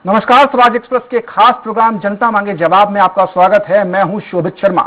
नमस्कार, स्वराज एक्सप्रेस के खास प्रोग्राम जनता मांगे जवाब में आपका स्वागत है। मैं हूं शोभित शर्मा।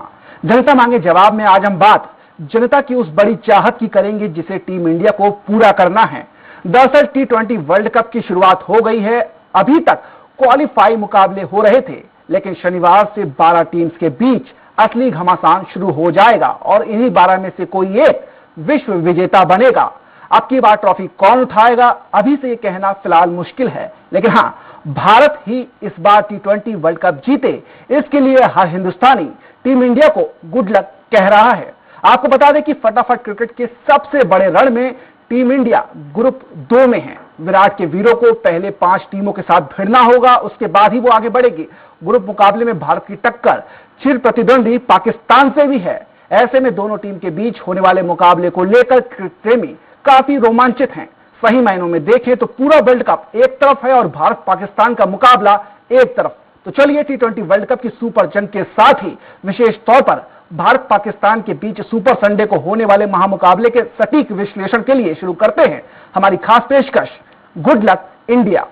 जनता मांगे जवाब में आज हम बात जनता की उस बड़ी चाहत की करेंगे जिसे टीम इंडिया को पूरा करना है। दरअसल T20 वर्ल्ड कप की शुरुआत हो गई है। अभी तक क्वालिफाई मुकाबले हो रहे थे, लेकिन शनिवार से 12 टीम्स के बीच असली घमासान शुरू हो जाएगा और इन्हीं 12 में से कोई एक विश्व विजेता बनेगा। अब की बार ट्रॉफी कौन उठाएगा, अभी से ये कहना फिलहाल मुश्किल है, लेकिन हाँ, भारत ही इस बार T20 वर्ल्ड कप जीते, इसके लिए हर हिंदुस्तानी टीम इंडिया को गुड लक कह रहा है। आपको बता दें कि फटाफट क्रिकेट के सबसे बड़े रण में टीम इंडिया ग्रुप 2 में है। विराट के वीरों को पहले 5 टीमों के साथ भिड़ना होगा, उसके बाद ही वो आगे बढ़ेगी। ग्रुप मुकाबले में भारत की टक्कर चिर प्रतिद्वंदी पाकिस्तान से भी है। ऐसे में दोनों टीम के बीच होने वाले मुकाबले को लेकर क्रिकेट प्रेमी काफी रोमांचित हैं। सही मायनों में देखें तो पूरा वर्ल्ड कप एक तरफ है और भारत पाकिस्तान का मुकाबला एक तरफ। तो चलिए T20 वर्ल्ड कप की सुपर जंग के साथ ही विशेष तौर पर भारत पाकिस्तान के बीच सुपर संडे को होने वाले महामुकाबले के सटीक विश्लेषण के लिए शुरू करते हैं हमारी खास पेशकश, गुड लक इंडिया।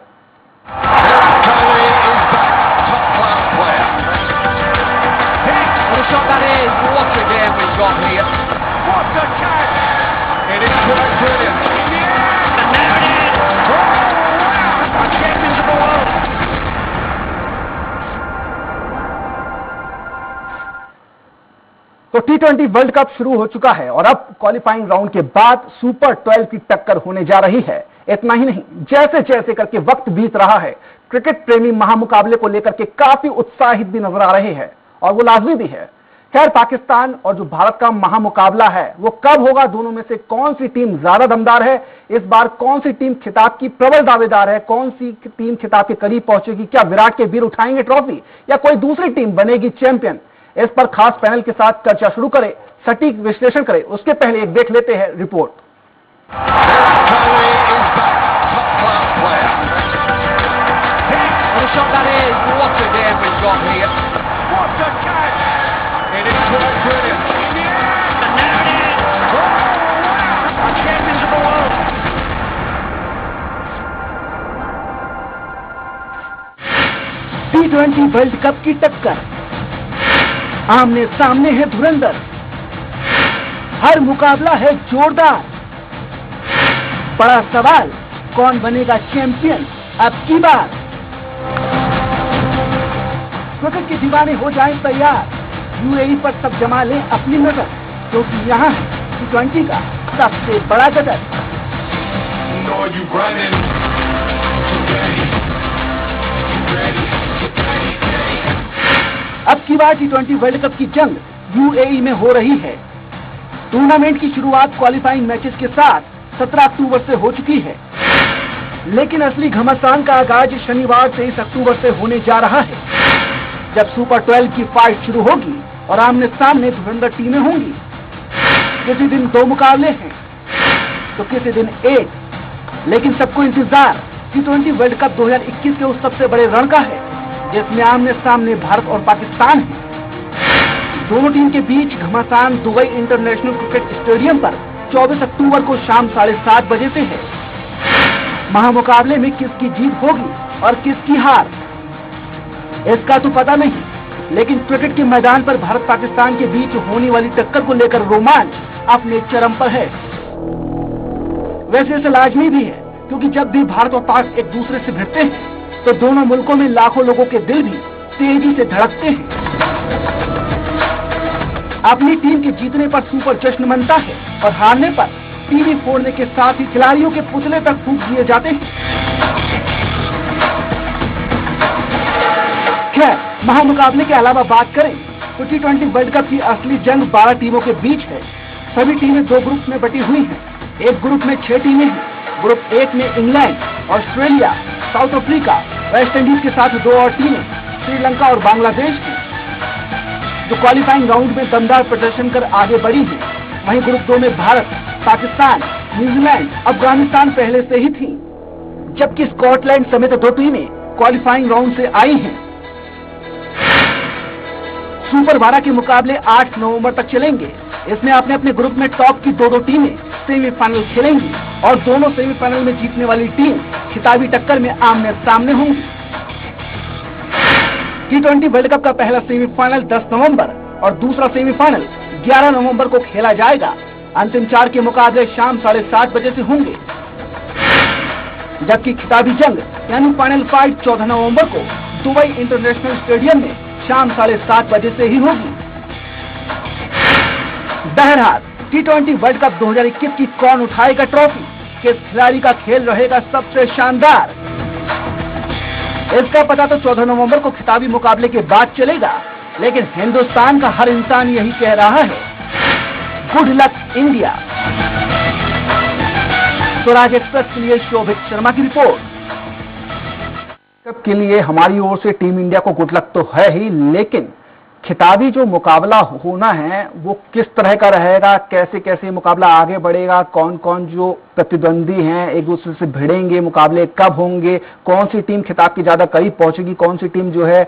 तो T20 वर्ल्ड कप शुरू हो चुका है और अब क्वालिफाइंग राउंड के बाद सुपर 12 की टक्कर होने जा रही है। इतना ही नहीं, जैसे जैसे करके वक्त बीत रहा है, क्रिकेट प्रेमी महामुकाबले को लेकर के काफी उत्साहित भी नजर आ रहे हैं और वो लाजमी भी है। खैर, पाकिस्तान और जो भारत का महामुकाबला है वो कब होगा, दोनों में से कौन सी टीम ज्यादा दमदार है, इस बार कौन सी टीम खिताब की प्रबल दावेदार है, कौन सी टीम खिताब के करीब पहुंचेगी, क्या विराट के वीर उठाएंगे ट्रॉफी या कोई दूसरी टीम बनेगी चैंपियन, इस पर खास पैनल के साथ चर्चा शुरू करें, सटीक विश्लेषण करें, उसके पहले एक देख लेते हैं रिपोर्ट। T20 वर्ल्ड कप की टक्कर, आमने सामने है धुरंधर, हर मुकाबला है जोरदार। बड़ा सवाल, कौन बनेगा चैंपियन अब की बार। क्रिकेट के दीवाने हो जाएं तैयार, UAE पर सब जमा लें अपनी नजर, क्योंकि यहाँ है T20 का सबसे बड़ा गदर। अब की बार T20 वर्ल्ड कप की जंग UAE में हो रही है। टूर्नामेंट की शुरुआत क्वालिफाइंग मैचेस के साथ 17 अक्टूबर से हो चुकी है, लेकिन असली घमासान का आगाज शनिवार 23 अक्टूबर से होने जा रहा है, जब सुपर 12 की फाइट शुरू होगी और आमने सामने धुरंधर टीमें होंगी। किसी दिन 2 मुकाबले हैं तो किसी दिन 1, लेकिन सबको इंतजार T20 वर्ल्ड कप 2021 के उस सबसे बड़े रण का है जिसमें आमने सामने भारत और पाकिस्तान है। दोनों टीम के बीच घमासान दुबई इंटरनेशनल क्रिकेट स्टेडियम पर 24 अक्टूबर को शाम 7:30 बजे से है। महामुकाबले में किसकी जीत होगी और किसकी हार, इसका तो पता नहीं, लेकिन क्रिकेट के मैदान पर भारत पाकिस्तान के बीच होने वाली टक्कर को लेकर रोमांच अपने चरम पर है। वैसे इसे लाजमी भी है, क्योंकि जब भी भारत और पाक एक दूसरे से भिड़ते हैं तो दोनों मुल्कों में लाखों लोगों के दिल भी तेजी से धड़कते हैं। अपनी टीम के जीतने पर सुपर जश्न मनता है और हारने पर टीवी फोड़ने के साथ ही खिलाड़ियों के पुतले तक फूंक दिए जाते हैं। खैर, महामुकाबले के अलावा बात करें तो T20 वर्ल्ड कप की असली जंग 12 टीमों के बीच है। सभी टीमें 2 ग्रुप में बटी हुई हैं। एक ग्रुप में 6 टीमें हैं। ग्रुप 1 में England, Australia, south Africa, West Indies के साथ 2 और टीमें श्रीलंका और बांग्लादेश हैं, जो क्वालिफाइंग राउंड में दमदार प्रदर्शन कर आगे बढ़ी है। वहीं ग्रुप 2 में भारत, पाकिस्तान, न्यूजीलैंड, अफगानिस्तान पहले से ही थी, जबकि स्कॉटलैंड समेत 2 टीमें क्वालिफाइंग राउंड से आई हैं। सुपर 12 के मुकाबले 8 नवंबर तक चलेंगे। इसमें अपने अपने ग्रुप में टॉप की 2 टीमें सेमीफाइनल खेलेंगी और दोनों सेमीफाइनल में जीतने वाली टीम खिताबी टक्कर में आमने सामने होंगी। T20 वर्ल्ड कप का पहला सेमीफाइनल 10 नवंबर और दूसरा सेमीफाइनल 11 नवंबर को खेला जाएगा। अंतिम 4 के मुकाबले शाम 7:30 बजे से होंगे, जबकि खिताबी जंग यानी फाइनल फाइट 14 नवंबर को दुबई इंटरनेशनल स्टेडियम में शाम 7:30 बजे से ही होगी। बहरहाल T20 वर्ल्ड कप 2021 की कौन उठाएगा ट्रॉफी, किस खिलाड़ी का खेल रहेगा सबसे शानदार, इसका पता तो 14 नवंबर को खिताबी मुकाबले के बाद चलेगा। लेकिन हिंदुस्तान का हर इंसान यही कह रहा है, good luck India. Swaraj express के लिए शोभित शर्मा की रिपोर्ट। कप के लिए हमारी ओर से टीम इंडिया को गुड लक तो है ही, लेकिन खिताबी जो मुकाबला होना है वो किस तरह का रहेगा, कैसे कैसे मुकाबला आगे बढ़ेगा, कौन कौन जो प्रतिद्वंदी हैं एक दूसरे से भिड़ेंगे, मुकाबले कब होंगे, कौन सी टीम खिताब के ज्यादा करीब पहुंचेगी, कौन सी टीम जो है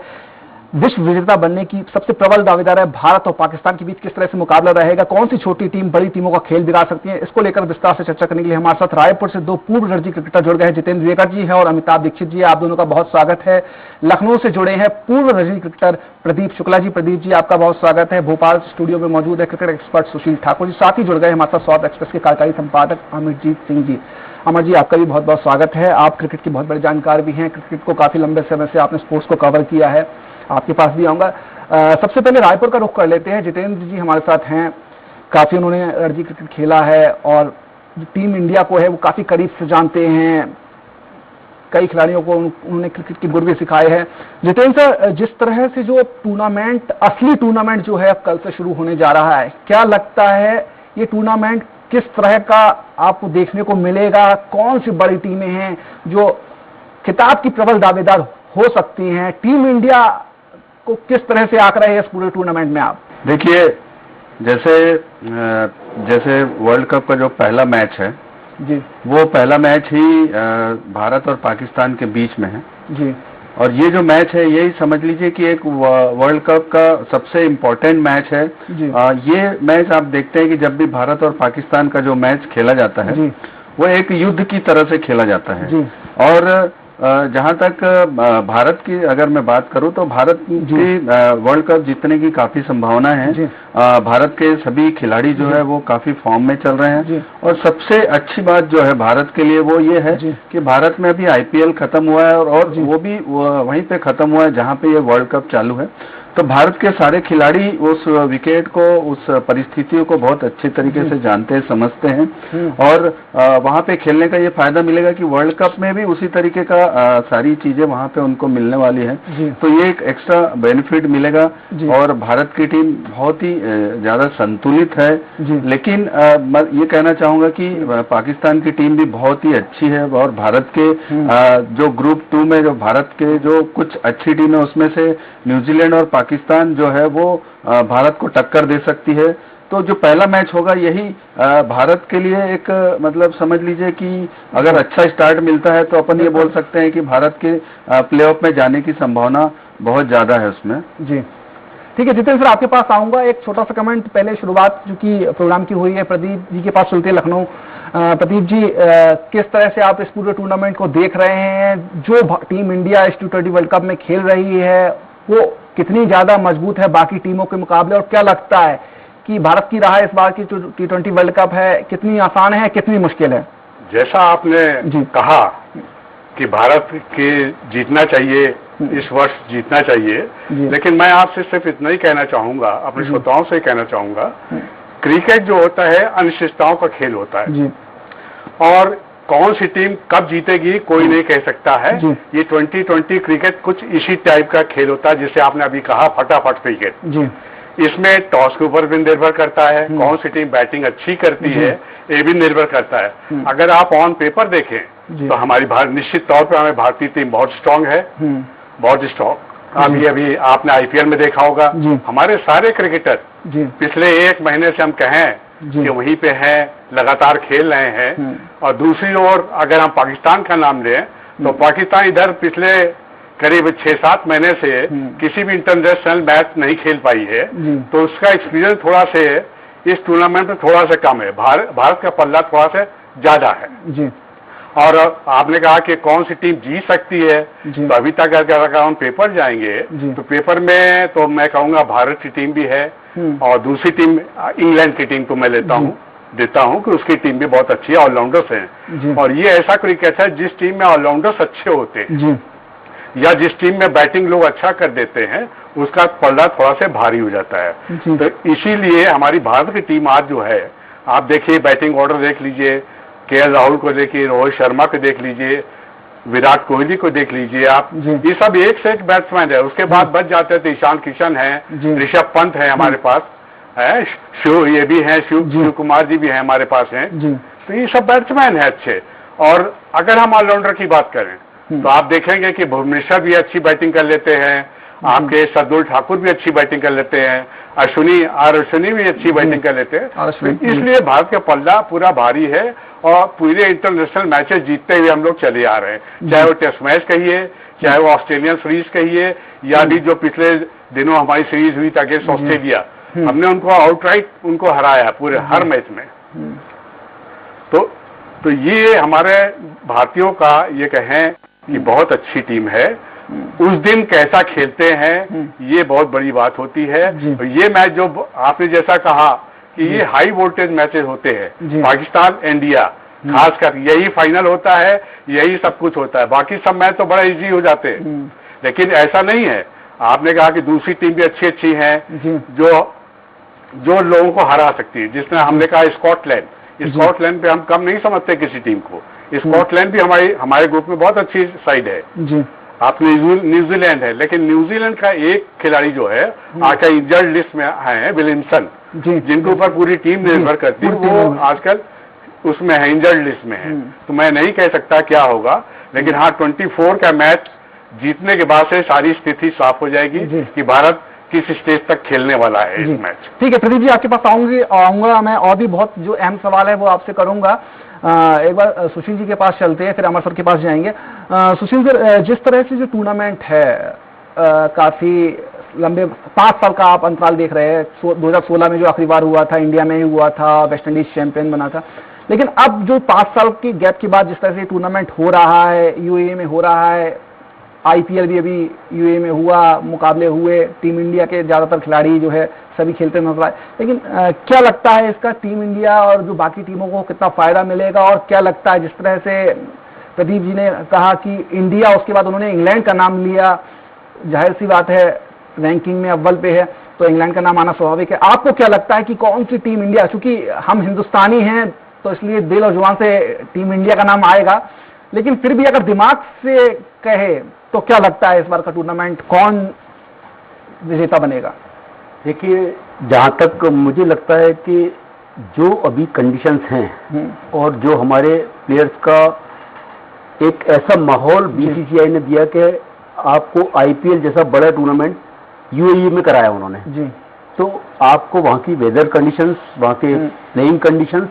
विश्व विजेता बनने की सबसे प्रबल दावेदार है, भारत और पाकिस्तान के बीच किस तरह से मुकाबला रहेगा, कौन सी छोटी टीम बड़ी टीमों का खेल बिगाड़ सकती है, इसको लेकर विस्तार से चर्चा करने के लिए हमारे साथ रायपुर से 2 पूर्व रणजी क्रिकेटर जुड़ गए हैं। जितेंद्र विवेका जी हैं और अमिताभ दीक्षित जी, आप दोनों का बहुत स्वागत है। लखनऊ से जुड़े हैं पूर्व रणजी क्रिकेटर प्रदीप शुक्ला जी। प्रदीप जी, आपका बहुत स्वागत है। भोपाल स्टूडियो में मौजूद है क्रिकेट एक्सपर्ट सुशील ठाकुर जी, साथ ही जुड़ गए हमारे साथ साउथ एक्सप्रेस के कार्यकारी संपादक अमरजीत सिंह जी। अमर जी, आपका भी बहुत बहुत स्वागत है। आप क्रिकेट की बहुत बड़े जानकार भी हैं, क्रिकेट को काफी लंबे समय से आपने स्पोर्ट्स को कवर किया है, आपके पास भी आऊंगा। सबसे पहले रायपुर का रुख कर लेते हैं। जितेंद्र जी हमारे साथ हैं, काफी उन्होंने रणजी क्रिकेट खेला है और टीम इंडिया को है वो काफी करीब से जानते हैं, कई खिलाड़ियों को उन्होंने क्रिकेट के गुर भी सिखाए हैं। जितेंद्र सर, जिस तरह से जो टूर्नामेंट, असली टूर्नामेंट जो है अब कल से शुरू होने जा रहा है, क्या लगता है ये टूर्नामेंट किस तरह का आपको देखने को मिलेगा, कौन सी बड़ी टीमें हैं जो खिताब की प्रबल दावेदार हो सकती हैं, टीम इंडिया को किस तरह से आंक रहे हैं इस पूरे टूर्नामेंट में आप? देखिए, जैसे वर्ल्ड कप का जो पहला मैच है जी, वो पहला मैच ही भारत और पाकिस्तान के बीच में है जी, और ये जो मैच है यही समझ लीजिए कि एक वर्ल्ड कप का सबसे इम्पोर्टेंट मैच है जी। ये मैच आप देखते हैं कि जब भी भारत और पाकिस्तान का जो मैच खेला जाता है जी, वो एक युद्ध की तरह से खेला जाता है जी। और जहां तक भारत की अगर मैं बात करूं तो भारत की वर्ल्ड कप जीतने की काफी संभावना है। भारत के सभी खिलाड़ी जो है वो काफी फॉर्म में चल रहे हैं और सबसे अच्छी बात जो है भारत के लिए वो ये है कि भारत में अभी आईपीएल खत्म हुआ है और वो भी वहीं पे खत्म हुआ है जहां पे ये वर्ल्ड कप चालू है। तो भारत के सारे खिलाड़ी उस विकेट को, उस परिस्थितियों को बहुत अच्छे तरीके से जानते हैं, समझते हैं और वहां पे खेलने का ये फायदा मिलेगा कि वर्ल्ड कप में भी उसी तरीके का सारी चीजें वहां पे उनको मिलने वाली है। तो ये एक एक्स्ट्रा बेनिफिट मिलेगा और भारत की टीम बहुत ही ज्यादा संतुलित है। लेकिन मैं ये कहना चाहूंगा कि पाकिस्तान की टीम भी बहुत ही अच्छी है और भारत के जो ग्रुप 2 में जो भारत के जो कुछ अच्छी टीम है उसमें से न्यूजीलैंड और पाकिस्तान जो है वो भारत को टक्कर दे सकती है। तो जो पहला मैच होगा यही भारत के लिए एक मतलब समझ लीजिए कि अगर अच्छा स्टार्ट मिलता है तो अपन ये बोल सकते हैं कि भारत के प्लेऑफ में जाने की संभावना बहुत ज्यादा है उसमें। जी, ठीक है। जितेंद्र सर, आपके पास आऊंगा। एक छोटा सा कमेंट पहले शुरुआत जो कि प्रोग्राम की हुई है, प्रदीप जी के पास चलते हैं लखनऊ। प्रदीप जी, किस तरह से आप इस पूरे टूर्नामेंट को देख रहे हैं? जो टीम इंडिया इस T20 वर्ल्ड कप में खेल रही है वो कितनी ज्यादा मजबूत है बाकी टीमों के मुकाबले, और क्या लगता है कि भारत की राह इस बार की जो T20 वर्ल्ड कप है कितनी आसान है, कितनी मुश्किल है? जैसा आपने कहा कि भारत के जीतना चाहिए, इस वर्ष जीतना चाहिए, लेकिन मैं आपसे सिर्फ इतना ही कहना चाहूंगा, अपने श्रोताओं से कहना चाहूंगा, क्रिकेट जो होता है अनिश्चितताओं का खेल होता है और कौन सी टीम कब जीतेगी कोई नहीं कह सकता है। ये 2020 क्रिकेट कुछ इसी टाइप का खेल होता है जिसे आपने अभी कहा, फटाफट क्रिकेट। इसमें टॉस के ऊपर भी निर्भर करता है, कौन सी टीम बैटिंग अच्छी करती है ये भी निर्भर करता है। अगर आप ऑन पेपर देखें तो हमारी निश्चित तौर पर हमारी भारतीय टीम बहुत स्ट्रांग है, बहुत स्ट्रांग। अभी आपने आईपीएल में देखा होगा, हमारे सारे क्रिकेटर पिछले 1 महीने से हम कहें कि वहीं पे हैं, लगातार खेल रहे हैं। और दूसरी ओर अगर हम पाकिस्तान का नाम लें तो पाकिस्तान इधर पिछले करीब 6-7 महीने से किसी भी इंटरनेशनल मैच नहीं खेल पाई है, तो उसका एक्सपीरियंस थोड़ा से इस टूर्नामेंट में थोड़ा सा कम है। भारत का पल्ला थोड़ा सा ज्यादा है। और आपने कहा कि कौन सी टीम जीत सकती है, तो अभी तक अगर हम पेपर जाएंगे तो पेपर में तो मैं कहूंगा भारत की टीम भी है और दूसरी टीम इंग्लैंड की टीम को मैं देता हूं कि उसकी टीम भी बहुत अच्छी है, ऑलराउंडर्स हैं। और ये ऐसा क्रिकेट है जिस टीम में ऑलराउंडर्स अच्छे होते हैं या जिस टीम में बैटिंग लोग अच्छा कर देते हैं उसका पलड़ा थोड़ा सा भारी हो जाता है। तो इसीलिए हमारी भारत की टीम आज जो है, आप देखिए बैटिंग ऑर्डर देख लीजिए, केएल राहुल को देखिए, रोहित शर्मा को देख लीजिए, विराट कोहली को देख लीजिए आप, ये सब एक से एक बैट्समैन है। उसके बाद बच जाते हैं तो ईशान किशन है, ऋषभ पंत है हमारे पास है, ये भी है, शिव कुमार जी भी है हमारे पास हैं। तो ये सब बैट्समैन है अच्छे। और अगर हम ऑलराउंडर की बात करें तो आप देखेंगे कि भुवनेश्वर भी अच्छी बैटिंग कर लेते हैं, आपके शार्दुल ठाकुर भी अच्छी बैटिंग कर लेते हैं, अश्विनी भी अच्छी बैटिंग कर लेते हैं। तो इसलिए भारत का पल्ला पूरा भारी है और पूरे इंटरनेशनल मैचेस जीतते हुए हम लोग चले आ रहे हैं, चाहे वो टेस्ट मैच कहिए, चाहे वो ऑस्ट्रेलियन सीरीज कहिए, या भी जो पिछले दिनों हमारी सीरीज हुई था अगेंस्ट ऑस्ट्रेलिया, हमने उनको आउटराइट उनको हराया पूरे हर मैच में। तो ये हमारे भारतीयों का ये कहें कि बहुत अच्छी टीम है। उस दिन कैसा खेलते हैं ये बहुत बड़ी बात होती है। ये मैच जो आपने जैसा कहा कि ये हाई वोल्टेज मैचेस होते हैं, पाकिस्तान इंडिया खासकर यही फाइनल होता है, यही सब कुछ होता है। बाकी सब मैच तो बड़ा इजी हो जाते हैं, लेकिन ऐसा नहीं है। आपने कहा कि दूसरी टीम भी अच्छी अच्छी है जो लोगों को हरा सकती है, जिसने हमने कहा स्कॉटलैंड पे हम कम नहीं समझते किसी टीम को। स्कॉटलैंड भी हमारे ग्रुप में बहुत अच्छी साइड है। आपने न्यूजीलैंड है, लेकिन न्यूजीलैंड का एक खिलाड़ी जो है आजकल इंजर्ड लिस्ट में है, विलियमसन, जिनके ऊपर पूरी टीम निर्भर करती है, वो आजकल उसमें है, इंजर्ड लिस्ट में है। तो मैं नहीं कह सकता क्या होगा, लेकिन हाँ 24 का मैच जीतने के बाद से सारी स्थिति साफ हो जाएगी कि भारत किस स्टेज तक खेलने वाला है इस मैच। ठीक है प्रदीप जी, आपके पास आऊंगा मैं, और भी बहुत जो अहम सवाल है वो आपसे करूंगा। एक बार सुशील जी के पास चलते हैं, फिर अमर सर के पास जाएंगे। सुशील सर, जिस तरह से जो टूर्नामेंट है काफी लंबे 5 साल का आप अंतराल देख रहे हैं, 2016 में जो आखिरी बार हुआ था इंडिया में ही हुआ था, वेस्ट इंडीज चैंपियन बना था, लेकिन अब जो 5 साल की गैप के बाद जिस तरह से टूर्नामेंट हो रहा है, यूएई में हो रहा है, आईपीएल भी अभी यूएई में हुआ, मुकाबले हुए, टीम इंडिया के ज्यादातर खिलाड़ी जो है सभी खेलते नजर आए, लेकिन क्या लगता है इसका टीम इंडिया और जो बाकी टीमों को कितना फायदा मिलेगा? और क्या लगता है, जिस तरह से प्रदीप जी ने कहा कि इंडिया, उसके बाद उन्होंने इंग्लैंड का नाम लिया, जाहिर सी बात है रैंकिंग में अव्वल पे है तो इंग्लैंड का नाम आना स्वाभाविक है। आपको क्या लगता है कि कौन सी टीम इंडिया, क्योंकि हम हिंदुस्तानी हैं तो इसलिए दिल और जुबान से टीम इंडिया का नाम आएगा, लेकिन फिर भी अगर दिमाग से कहे तो क्या लगता है इस बार का टूर्नामेंट कौन विजेता बनेगा? देखिए, जहां तक मुझे लगता है कि जो अभी कंडीशंस हैं और जो हमारे प्लेयर्स का एक ऐसा माहौल बीसीसीआई ने दिया कि आपको आईपीएल जैसा बड़ा टूर्नामेंट यूएई में कराया उन्होंने जी, तो आपको वहां की वेदर कंडीशंस, वहां के प्लेइंग कंडीशंस,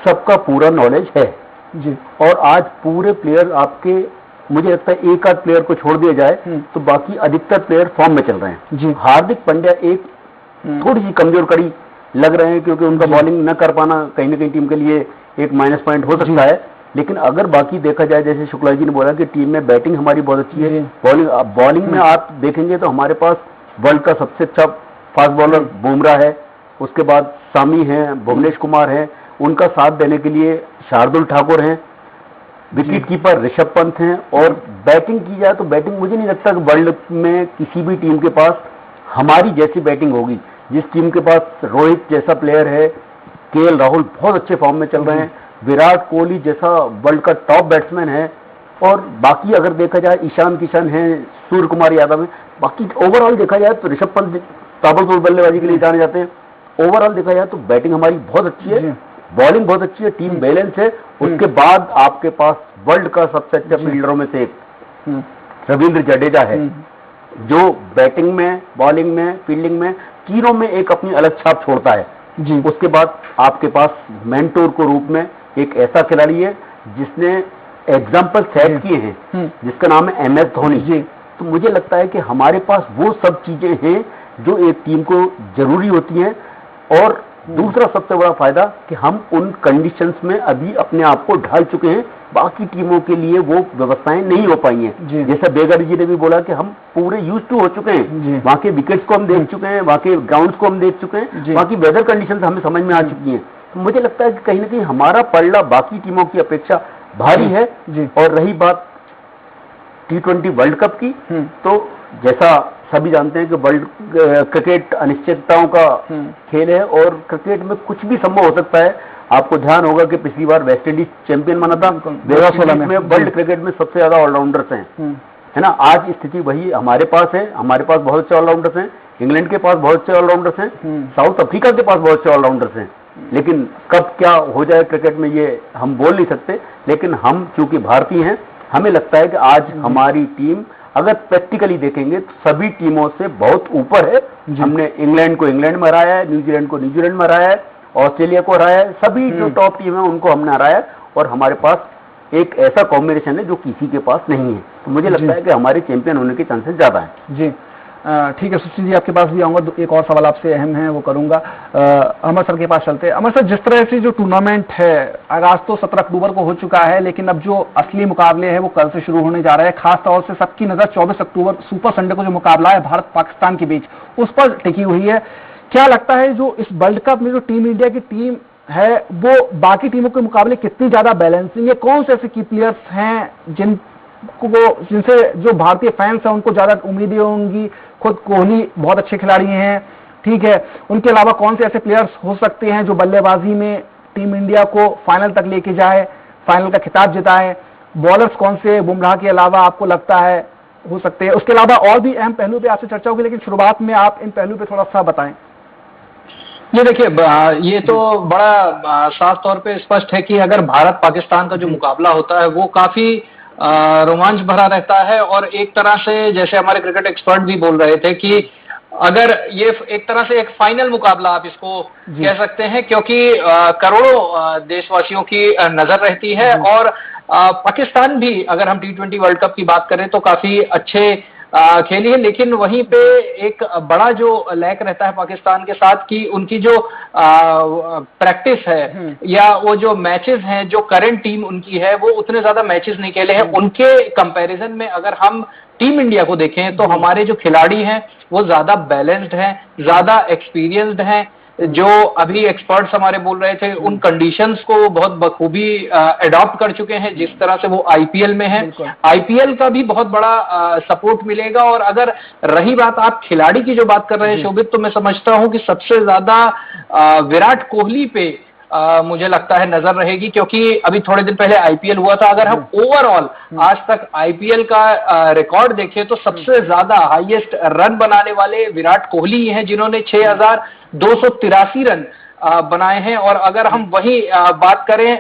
सबका पूरा नॉलेज है जी। और आज पूरे प्लेयर आपके, मुझे लगता है एक आध प्लेयर को छोड़ दिया जाए तो बाकी अधिकतर प्लेयर फॉर्म में चल रहे हैं जी। हार्दिक पांड्या एक थोड़ी सी कमजोर कड़ी लग रहे हैं, क्योंकि उनका बॉलिंग न कर पाना कहीं ना कहीं टीम के लिए एक माइनस पॉइंट हो सकता है। लेकिन अगर बाकी देखा जाए, जैसे शुक्ला जी ने बोला कि टीम में बैटिंग हमारी बहुत अच्छी है, बॉलिंग में आप देखेंगे तो हमारे पास वर्ल्ड का सबसे अच्छा फास्ट बॉलर बुमराह है, उसके बाद सामी है, भुवनेश कुमार है, उनका साथ देने के लिए शार्दुल ठाकुर हैं, विकेट कीपर ऋषभ पंत हैं। और बैटिंग की जाए तो बैटिंग मुझे नहीं लगता कि वर्ल्ड में किसी भी टीम के पास हमारी जैसी बैटिंग होगी। जिस टीम के पास रोहित जैसा प्लेयर है, केएल राहुल बहुत अच्छे फॉर्म में चल रहे हैं, विराट कोहली जैसा वर्ल्ड का टॉप बैट्समैन है, और बाकी अगर देखा जाए ईशान किशन है, सूर्य कुमार यादव है, बाकी ओवरऑल देखा जाए तो ऋषभ पंत ताबड़तोड़ बल्लेबाजी के लिए जाने जाते हैं। ओवरऑल देखा जाए तो बैटिंग हमारी बहुत अच्छी है, बॉलिंग बहुत अच्छी है, टीम बैलेंस है। उसके बाद आपके पास वर्ल्ड का सबसे अच्छा फील्डरों में से एक रविंद्र जडेजा है, जो बैटिंग में, बॉलिंग में, फील्डिंग में, तीनों में एक अपनी अलग छाप छोड़ता है जी। उसके बाद आपके पास मेंटोर को रूप में एक ऐसा खिलाड़ी है जिसने एग्जाम्पल सेट किए हैं, जिसका नाम है MS धोनी जी। तो मुझे लगता है कि हमारे पास वो सब चीजें हैं जो एक टीम को जरूरी होती हैं। और दूसरा सबसे बड़ा फायदा कि हम उन कंडीशंस में अभी अपने आप को ढाल चुके हैं, बाकी टीमों के लिए वो व्यवस्थाएं नहीं हो पाई हैं। जैसा बेगर जी ने भी बोला कि हम पूरे यूज टू हो चुके हैं, वहां के विकेट्स को हम देख चुके हैं, वहां के ग्राउंड्स को हम देख चुके हैं, वहां की वेदर कंडीशंस हमें समझ में आ चुकी हैं। तो मुझे लगता है कि कहीं ना कहीं हमारा पलड़ा बाकी टीमों की अपेक्षा भारी है। और रही बात T20 वर्ल्ड कप की, तो जैसा सभी जानते हैं कि वर्ल्ड क्रिकेट अनिश्चितताओं का खेल है और क्रिकेट में कुछ भी संभव हो सकता है। आपको ध्यान होगा कि पिछली बार वेस्ट इंडीज चैंपियन बना था, 2016 में वर्ल्ड क्रिकेट में सबसे ज्यादा ऑलराउंडर्स हैं, है ना। आज स्थिति वही हमारे पास है, हमारे पास बहुत से ऑलराउंडर्स हैं, इंग्लैंड के पास बहुत से ऑलराउंडर्स हैं, साउथ अफ्रीका के पास बहुत से ऑलराउंडर्स हैं। लेकिन कब क्या हो जाए क्रिकेट में ये हम बोल नहीं सकते, लेकिन हम चूंकि भारतीय हैं, हमें लगता है कि आज हमारी टीम अगर प्रैक्टिकली देखेंगे तो सभी टीमों से बहुत ऊपर है। हमने इंग्लैंड को इंग्लैंड में हराया है, न्यूजीलैंड को न्यूजीलैंड में हराया है, ऑस्ट्रेलिया को हराया है, सभी जो टॉप टीम है उनको हमने हराया है। और हमारे पास एक ऐसा कॉम्बिनेशन है जो किसी के पास नहीं है। तो मुझे लगता है कि हमारे चैंपियन होने के चांसेस ज्यादा हैं। जी ठीक है सुशील जी, आपके पास भी आऊंगा, एक और सवाल आपसे अहम है वो करूंगा। अमर सर के पास चलते हैं। अमर सर, जिस तरह से जो टूर्नामेंट है, आगाज तो 17 अक्टूबर को हो चुका है, लेकिन अब जो असली मुकाबले हैं वो कल से शुरू होने जा रहे हैं। खास तौर से सबकी नजर 24 अक्टूबर सुपर संडे को जो मुकाबला है भारत पाकिस्तान के बीच, उस पर टिकी हुई है। क्या लगता है जो इस वर्ल्ड कप में जो टीम इंडिया की टीम है वो बाकी टीमों के मुकाबले कितनी ज्यादा बैलेंसिंग है? कौन से ऐसे की प्लेयर्स हैं जिनसे जो भारतीय फैंस हैं उनको ज्यादा उम्मीदें होंगी? खुद कोहली बहुत अच्छे खिलाड़ी हैं, ठीक है, उनके अलावा कौन से ऐसे प्लेयर्स हो सकते हैं जो बल्लेबाजी में टीम इंडिया को फाइनल तक लेके जाए, फाइनल का खिताब जिताए? बॉलर्स कौन से बुमराह के अलावा आपको लगता है हो सकते हैं? उसके अलावा और भी अहम पहलू पे आपसे चर्चा होगी, लेकिन शुरुआत में आप इन पहलू पे थोड़ा सा बताएं। ये देखिए, ये तो बड़ा साफ तौर पे स्पष्ट है कि अगर भारत पाकिस्तान का जो मुकाबला होता है वो काफी रोमांच भरा रहता है। और एक तरह से जैसे हमारे क्रिकेट एक्सपर्ट भी बोल रहे थे कि अगर ये एक तरह से एक फाइनल मुकाबला आप इसको कह सकते हैं, क्योंकि करोड़ों देशवासियों की नजर रहती है। और पाकिस्तान भी, अगर हम T20 वर्ल्ड कप की बात करें तो काफी अच्छे खेली है, लेकिन वहीं पे एक बड़ा जो लैक रहता है पाकिस्तान के साथ कि उनकी जो प्रैक्टिस है या वो जो मैचेस हैं, जो करंट टीम उनकी है वो उतने ज्यादा मैचेस नहीं खेले हैं। उनके कंपैरिजन में अगर हम टीम इंडिया को देखें तो हमारे जो खिलाड़ी हैं वो ज्यादा बैलेंस्ड हैं, ज्यादा एक्सपीरियंस्ड हैं। जो अभी एक्सपर्ट्स हमारे बोल रहे थे, उन कंडीशंस को बहुत बखूबी अडॉप्ट कर चुके हैं, जिस तरह से वो आईपीएल में है। आईपीएल का भी बहुत बड़ा सपोर्ट मिलेगा। और अगर रही बात आप खिलाड़ी की जो बात कर रहे हैं शोभित, तो मैं समझता हूं कि सबसे ज्यादा विराट कोहली पे मुझे लगता है नजर रहेगी, क्योंकि अभी थोड़े दिन पहले आईपीएल हुआ था। अगर हम ओवरऑल आज तक आईपीएल का रिकॉर्ड देखें तो सबसे ज्यादा हाईएस्ट रन बनाने वाले विराट कोहली हैं, जिन्होंने 6283 रन बनाए हैं। और अगर हम वही बात करें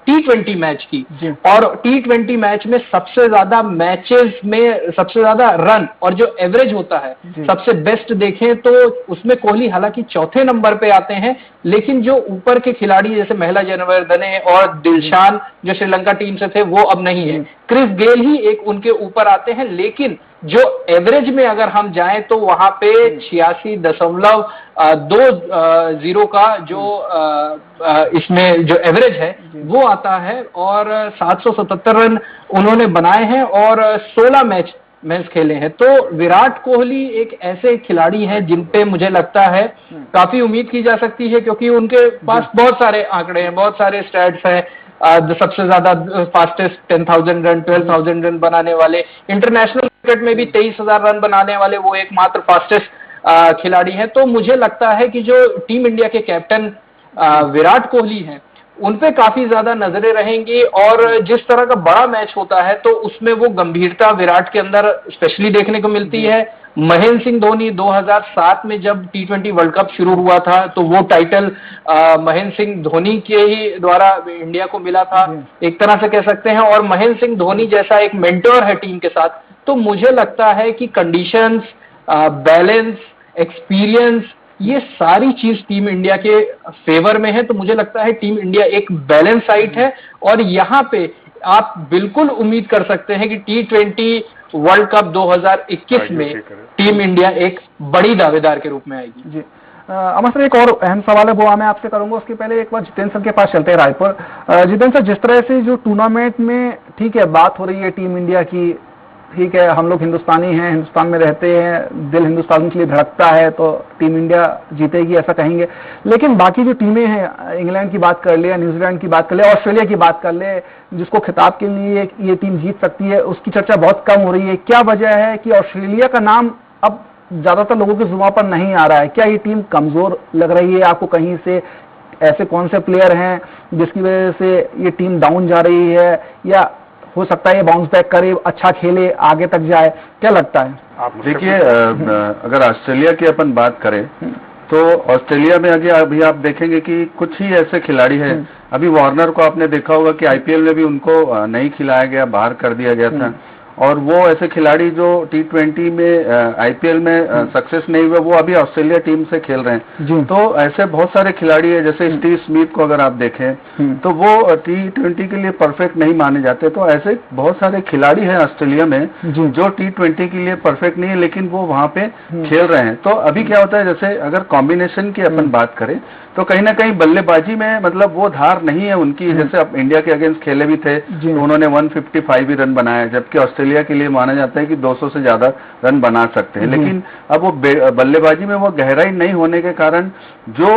T20 मैच की, और T20 मैच में सबसे ज्यादा मैचेस में सबसे ज्यादा रन और जो एवरेज होता है सबसे बेस्ट देखें तो उसमें कोहली हालांकि चौथे नंबर पे आते हैं, लेकिन जो ऊपर के खिलाड़ी जैसे महिला जयवर्धने और दिलशान जो श्रीलंका टीम से थे वो अब नहीं है। क्रिस गेल ही एक उनके ऊपर आते हैं, लेकिन जो एवरेज में अगर हम जाएं तो वहां पे 86.20 का जो इसमें जो एवरेज है वो आता है। और 777 रन उन्होंने बनाए हैं और 16 मैच खेले हैं। तो विराट कोहली एक ऐसे खिलाड़ी हैं जिन पे मुझे लगता है काफी उम्मीद की जा सकती है, क्योंकि उनके पास बहुत सारे आंकड़े हैं, बहुत सारे स्टैट्स हैं। सबसे ज्यादा फास्टेस्ट 10,000 रन, 12,000 रन बनाने वाले, इंटरनेशनल क्रिकेट में भी 23,000 रन बनाने वाले वो एकमात्र फास्टेस्ट खिलाड़ी हैं। तो मुझे लगता है कि जो टीम इंडिया के कैप्टन विराट कोहली हैं उन पे काफी ज्यादा नजरें रहेंगी। और जिस तरह का बड़ा मैच होता है तो उसमें वो गंभीरता विराट के अंदर स्पेशली देखने को मिलती है। महेंद्र सिंह धोनी 2007 में जब T20 वर्ल्ड कप शुरू हुआ था तो वो टाइटल महेंद्र सिंह धोनी के ही द्वारा इंडिया को मिला था, एक तरह से कह सकते हैं। और महेंद्र सिंह धोनी जैसा एक मेंटर है टीम के साथ, तो मुझे लगता है कि कंडीशंस, बैलेंस, एक्सपीरियंस, ये सारी चीज टीम इंडिया के फेवर में है। तो मुझे लगता है टीम इंडिया एक बैलेंस साइट है और यहाँ पे आप बिल्कुल उम्मीद कर सकते हैं कि T20 वर्ल्ड कप 2021 में टीम इंडिया एक बड़ी दावेदार के रूप में आएगी। जी अमर सर, एक और अहम सवाल है वो मैं आपसे करूंगा, उसके पहले एक बार जितेंद्र सर के पास चलते हैं रायपुर। जितेंद्र सर, जिस तरह से जो टूर्नामेंट में ठीक है बात हो रही है टीम इंडिया की, ठीक है हम लोग हिंदुस्तानी हैं, हिंदुस्तान में रहते हैं, दिल हिंदुस्तान के लिए धड़कता है, तो टीम इंडिया जीतेगी ऐसा कहेंगे, लेकिन बाकी जो टीमें हैं, इंग्लैंड की बात कर ले या न्यूजीलैंड की बात कर ले, ऑस्ट्रेलिया की बात कर ले, जिसको खिताब के लिए ये टीम जीत सकती है, उसकी चर्चा बहुत कम हो रही है। क्या वजह है कि ऑस्ट्रेलिया का नाम अब ज्यादातर लोगों की जुबान पर नहीं आ रहा है? क्या ये टीम कमजोर लग रही है आपको कहीं से? ऐसे कौन से प्लेयर हैं जिसकी वजह से ये टीम डाउन जा रही है, या हो सकता है ये बाउंस बैक करे, अच्छा खेले, आगे तक जाए? क्या लगता है? आप मुझसे देखिए, अगर ऑस्ट्रेलिया की अपन बात करें तो ऑस्ट्रेलिया में अभी आप देखेंगे कि कुछ ही ऐसे खिलाड़ी हैं। अभी वार्नर को आपने देखा होगा कि आईपीएल में भी उनको नहीं खिलाया गया, बाहर कर दिया गया था, और वो ऐसे खिलाड़ी जो T20 में आईपीएल में सक्सेस नहीं हुए, वो अभी ऑस्ट्रेलिया टीम से खेल रहे हैं। तो ऐसे बहुत सारे खिलाड़ी हैं, जैसे स्टीव स्मिथ को अगर आप देखें तो वो T20 के लिए परफेक्ट नहीं माने जाते। तो ऐसे बहुत सारे खिलाड़ी हैं ऑस्ट्रेलिया में जो T20 के लिए परफेक्ट नहीं है, लेकिन वो वहां पे खेल रहे हैं। तो अभी क्या होता है, जैसे अगर कॉम्बिनेशन की अपन बात करें तो कहीं ना कहीं बल्लेबाजी में मतलब वो धार नहीं है उनकी। जैसे अब इंडिया के अगेंस्ट खेले भी थे तो उन्होंने 155 ही रन बनाए, जबकि ऑस्ट्रेलिया के लिए माना जाता है कि 200 से ज्यादा रन बना सकते हैं। लेकिन अब वो बल्लेबाजी में वो गहराई नहीं होने के कारण जो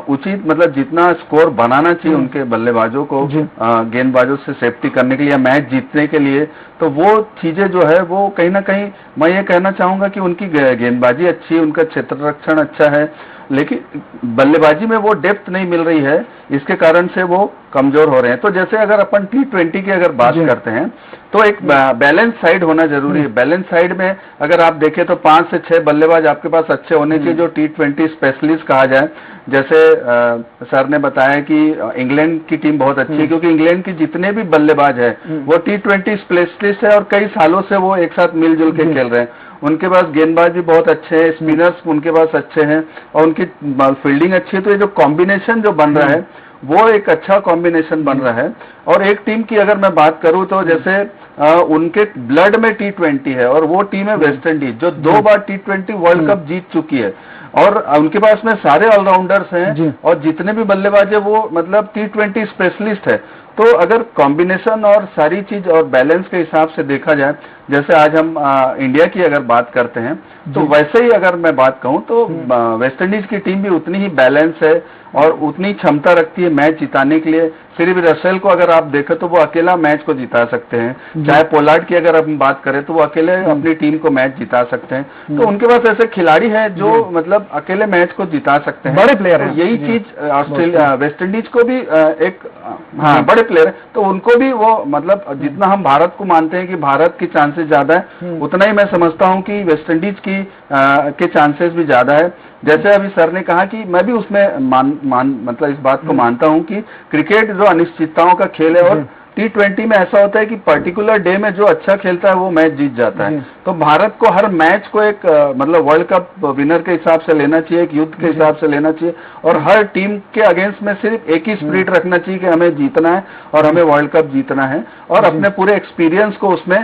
उचित मतलब जितना स्कोर बनाना चाहिए उनके बल्लेबाजों को गेंदबाजों से सेफ्टी करने के लिए या मैच जीतने के लिए, तो वो चीजें जो है वो कहीं ना कहीं मैं ये कहना चाहूंगा कि उनकी गेंदबाजी अच्छी है, उनका क्षेत्र रक्षण अच्छा है, लेकिन बल्लेबाजी में वो डेप्थ नहीं मिल रही है, इसके कारण से वो कमजोर हो रहे हैं। तो जैसे अगर अपन T20 की अगर बात करते हैं तो एक बैलेंस साइड होना जरूरी है। बैलेंस साइड में अगर आप देखें तो 5 से 6 बल्लेबाज आपके पास अच्छे होने चाहिए जो T20 स्पेशलिस्ट कहा जाए। जैसे सर ने बताया कि इंग्लैंड की टीम बहुत अच्छी है, क्योंकि इंग्लैंड की जितने भी बल्लेबाज है वो T20 स्पेशलिस्ट है और कई सालों से वो एक साथ मिलजुल के खेल रहे हैं। उनके पास गेंदबाज भी बहुत अच्छे हैं, स्पिनर्स उनके पास अच्छे हैं और उनकी फील्डिंग अच्छी है। तो ये जो कॉम्बिनेशन जो बन रहा है वो एक अच्छा कॉम्बिनेशन बन रहा है। और एक टीम की अगर मैं बात करूं तो जैसे उनके ब्लड में T20 है और वो टीम है वेस्ट इंडीज, जो 2 बार T20 वर्ल्ड कप जीत चुकी है और उनके पास में सारे ऑलराउंडर्स हैं और जितने भी बल्लेबाज है वो मतलब T20 स्पेशलिस्ट है। तो अगर कॉम्बिनेशन और सारी चीज और बैलेंस के हिसाब से देखा जाए, जैसे आज हम इंडिया की अगर बात करते हैं तो वैसे ही अगर मैं बात कहूं तो वेस्ट इंडीज की टीम भी उतनी ही बैलेंस है और उतनी क्षमता रखती है मैच जिताने के लिए। फिर भी रसेल को अगर आप देखें तो वो अकेला मैच को जिता सकते हैं। चाहे पोलार्ड की अगर हम बात करें तो वो अकेले अपनी टीम को मैच जिता सकते हैं। तो उनके पास ऐसे खिलाड़ी हैं जो मतलब अकेले मैच को जिता सकते हैं, बड़े प्लेयर हैं। यही चीज ऑस्ट्रेलिया वेस्ट इंडीज को भी एक बड़े प्लेयर है, तो उनको भी वो मतलब जितना हम भारत को मानते हैं कि भारत की चांसेस ज्यादा है, उतना ही मैं समझता हूं कि वेस्ट इंडीज की के चांसेस भी ज्यादा है। जैसे अभी सर ने कहा कि मैं भी उसमें मतलब इस बात को मानता हूं कि क्रिकेट जो अनिश्चितताओं का खेल है और T20 में ऐसा होता है कि पर्टिकुलर डे में जो अच्छा खेलता है वो मैच जीत जाता है। तो भारत को हर मैच को एक मतलब वर्ल्ड कप विनर के हिसाब से लेना चाहिए, एक युद्ध के हिसाब से लेना चाहिए और हर टीम के अगेंस्ट में सिर्फ एक ही स्पिरिट रखना चाहिए कि हमें जीतना है और हमें वर्ल्ड कप जीतना है और अपने पूरे एक्सपीरियंस को उसमें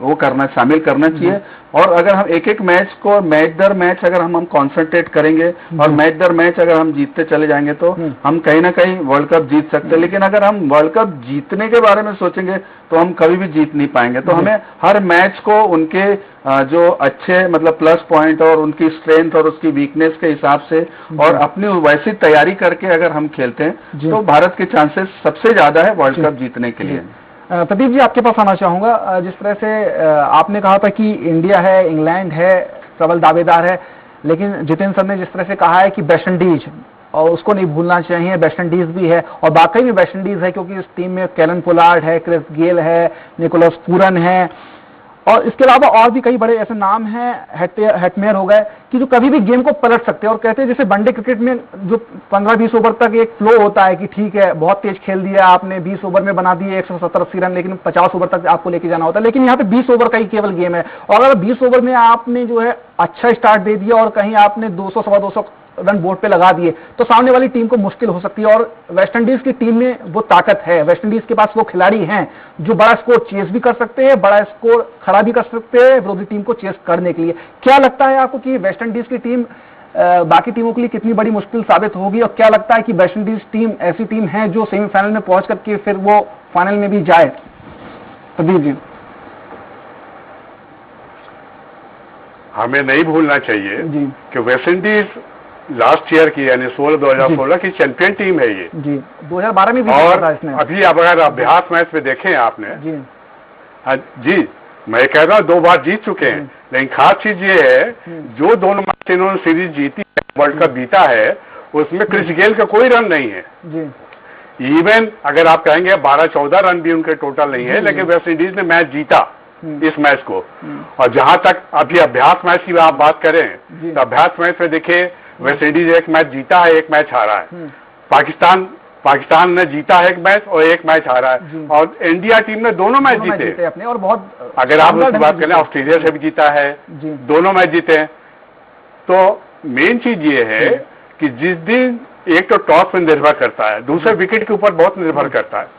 वो शामिल करना चाहिए। और अगर हम एक एक मैच को मैच दर मैच अगर हम कॉन्सेंट्रेट करेंगे और मैच दर मैच अगर हम जीतते चले जाएंगे तो हम कहीं ना कहीं वर्ल्ड कप जीत सकते हैं। लेकिन अगर हम वर्ल्ड कप जीतने के बारे में सोचेंगे तो हम कभी भी जीत नहीं पाएंगे। तो हमें हर मैच को उनके जो अच्छे मतलब प्लस पॉइंट और उनकी स्ट्रेंथ और उसकी वीकनेस के हिसाब से और अपनी वैसी तैयारी करके अगर हम खेलते हैं तो भारत के चांसेस सबसे ज्यादा है वर्ल्ड कप जीतने के लिए। प्रदीप जी, आपके पास आना चाहूंगा। जिस तरह से आपने कहा था कि इंडिया है, इंग्लैंड है, प्रबल दावेदार है, लेकिन जितेंद्र सर ने जिस तरह से कहा है कि वेस्ट इंडीज, और उसको नहीं भूलना चाहिए, वेस्ट इंडीज भी है और वाकई में वेस्ट इंडीज है, क्योंकि इस टीम में कैलन पोलार्ड है, क्रिस गेल है, निकोलस पूरन है और इसके अलावा और भी कई बड़े ऐसे नाम हैं, हेटमेयर हो गए, कि जो कभी भी गेम को पलट सकते हैं। और कहते हैं जैसे वनडे क्रिकेट में जो 15-20 ओवर तक एक फ्लो होता है कि ठीक है बहुत तेज खेल दिया आपने, 20 ओवर में बना दिए 170-80 रन, लेकिन 50 ओवर तक आपको लेके जाना होता है। लेकिन यहाँ पे 20 ओवर का ही केवल गेम है और अगर 20 ओवर में आपने जो है अच्छा स्टार्ट दे दिया और कहीं आपने 200-225 रन बोर्ड पे लगा दिए तो सामने वाली टीम को मुश्किल हो सकती है। और वेस्ट इंडीज की टीम में वो ताकत है, वेस्ट इंडीज के पास वो खिलाड़ी हैं जो बड़ा स्कोर चेस भी कर सकते हैं, बड़ा स्कोर खड़ा भी कर सकते हैं विरोधी टीम को चेस करने के लिए। क्या लगता है आपको कि वेस्ट इंडीज की टीम बाकी टीमों के लिए कितनी बड़ी मुश्किल साबित होगी, और क्या लगता है कि वेस्ट इंडीज टीम ऐसी टीम है जो सेमीफाइनल में पहुंच करके फिर वो फाइनल में भी जाए? प्रदीप जी। हमें नहीं भूलना चाहिए जी कि वेस्ट इंडीज लास्ट ईयर की यानी 2016 की चैंपियन टीम है ये जी, 2012 में भी और था इसने। अभी अगर अभ्यास मैच में देखें आपने जी जी मैं कह रहा हूँ 2 बार जीत चुके हैं, लेकिन खास चीज ये है जो दोनों मैच इन्होंने सीरीज जीती है, वर्ल्ड कप जीता है, उसमें क्रिस गेल का कोई रन नहीं है। जी इवन अगर आप कहेंगे 12-14 रन भी उनके टोटल नहीं है, लेकिन वेस्ट इंडीज ने मैच जीता इस मैच को। और जहां तक अभी अभ्यास मैच की आप बात करें तो अभ्यास मैच में देखिए वेस्ट इंडीज एक मैच जीता है, एक मैच हारा है। पाकिस्तान ने जीता है एक मैच और एक मैच हारा है, और इंडिया टीम ने दोनों मैच जीते अपने, और बहुत अगर आप उसकी बात करें ऑस्ट्रेलिया से भी जीता है, दोनों मैच जीते हैं। तो मेन चीज ये है कि जिस दिन एक तो टॉस पर निर्भर करता है, दूसरे विकेट के ऊपर बहुत निर्भर करता है।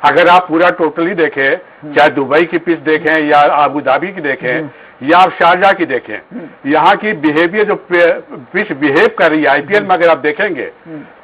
अगर आप पूरा टोटली देखें, चाहे दुबई की पिच देखें या आबू धाबी की देखें या आप शारजा की देखें, यहाँ की बिहेवियर जो पिच बिहेव कर रही है आईपीएल में अगर आप देखेंगे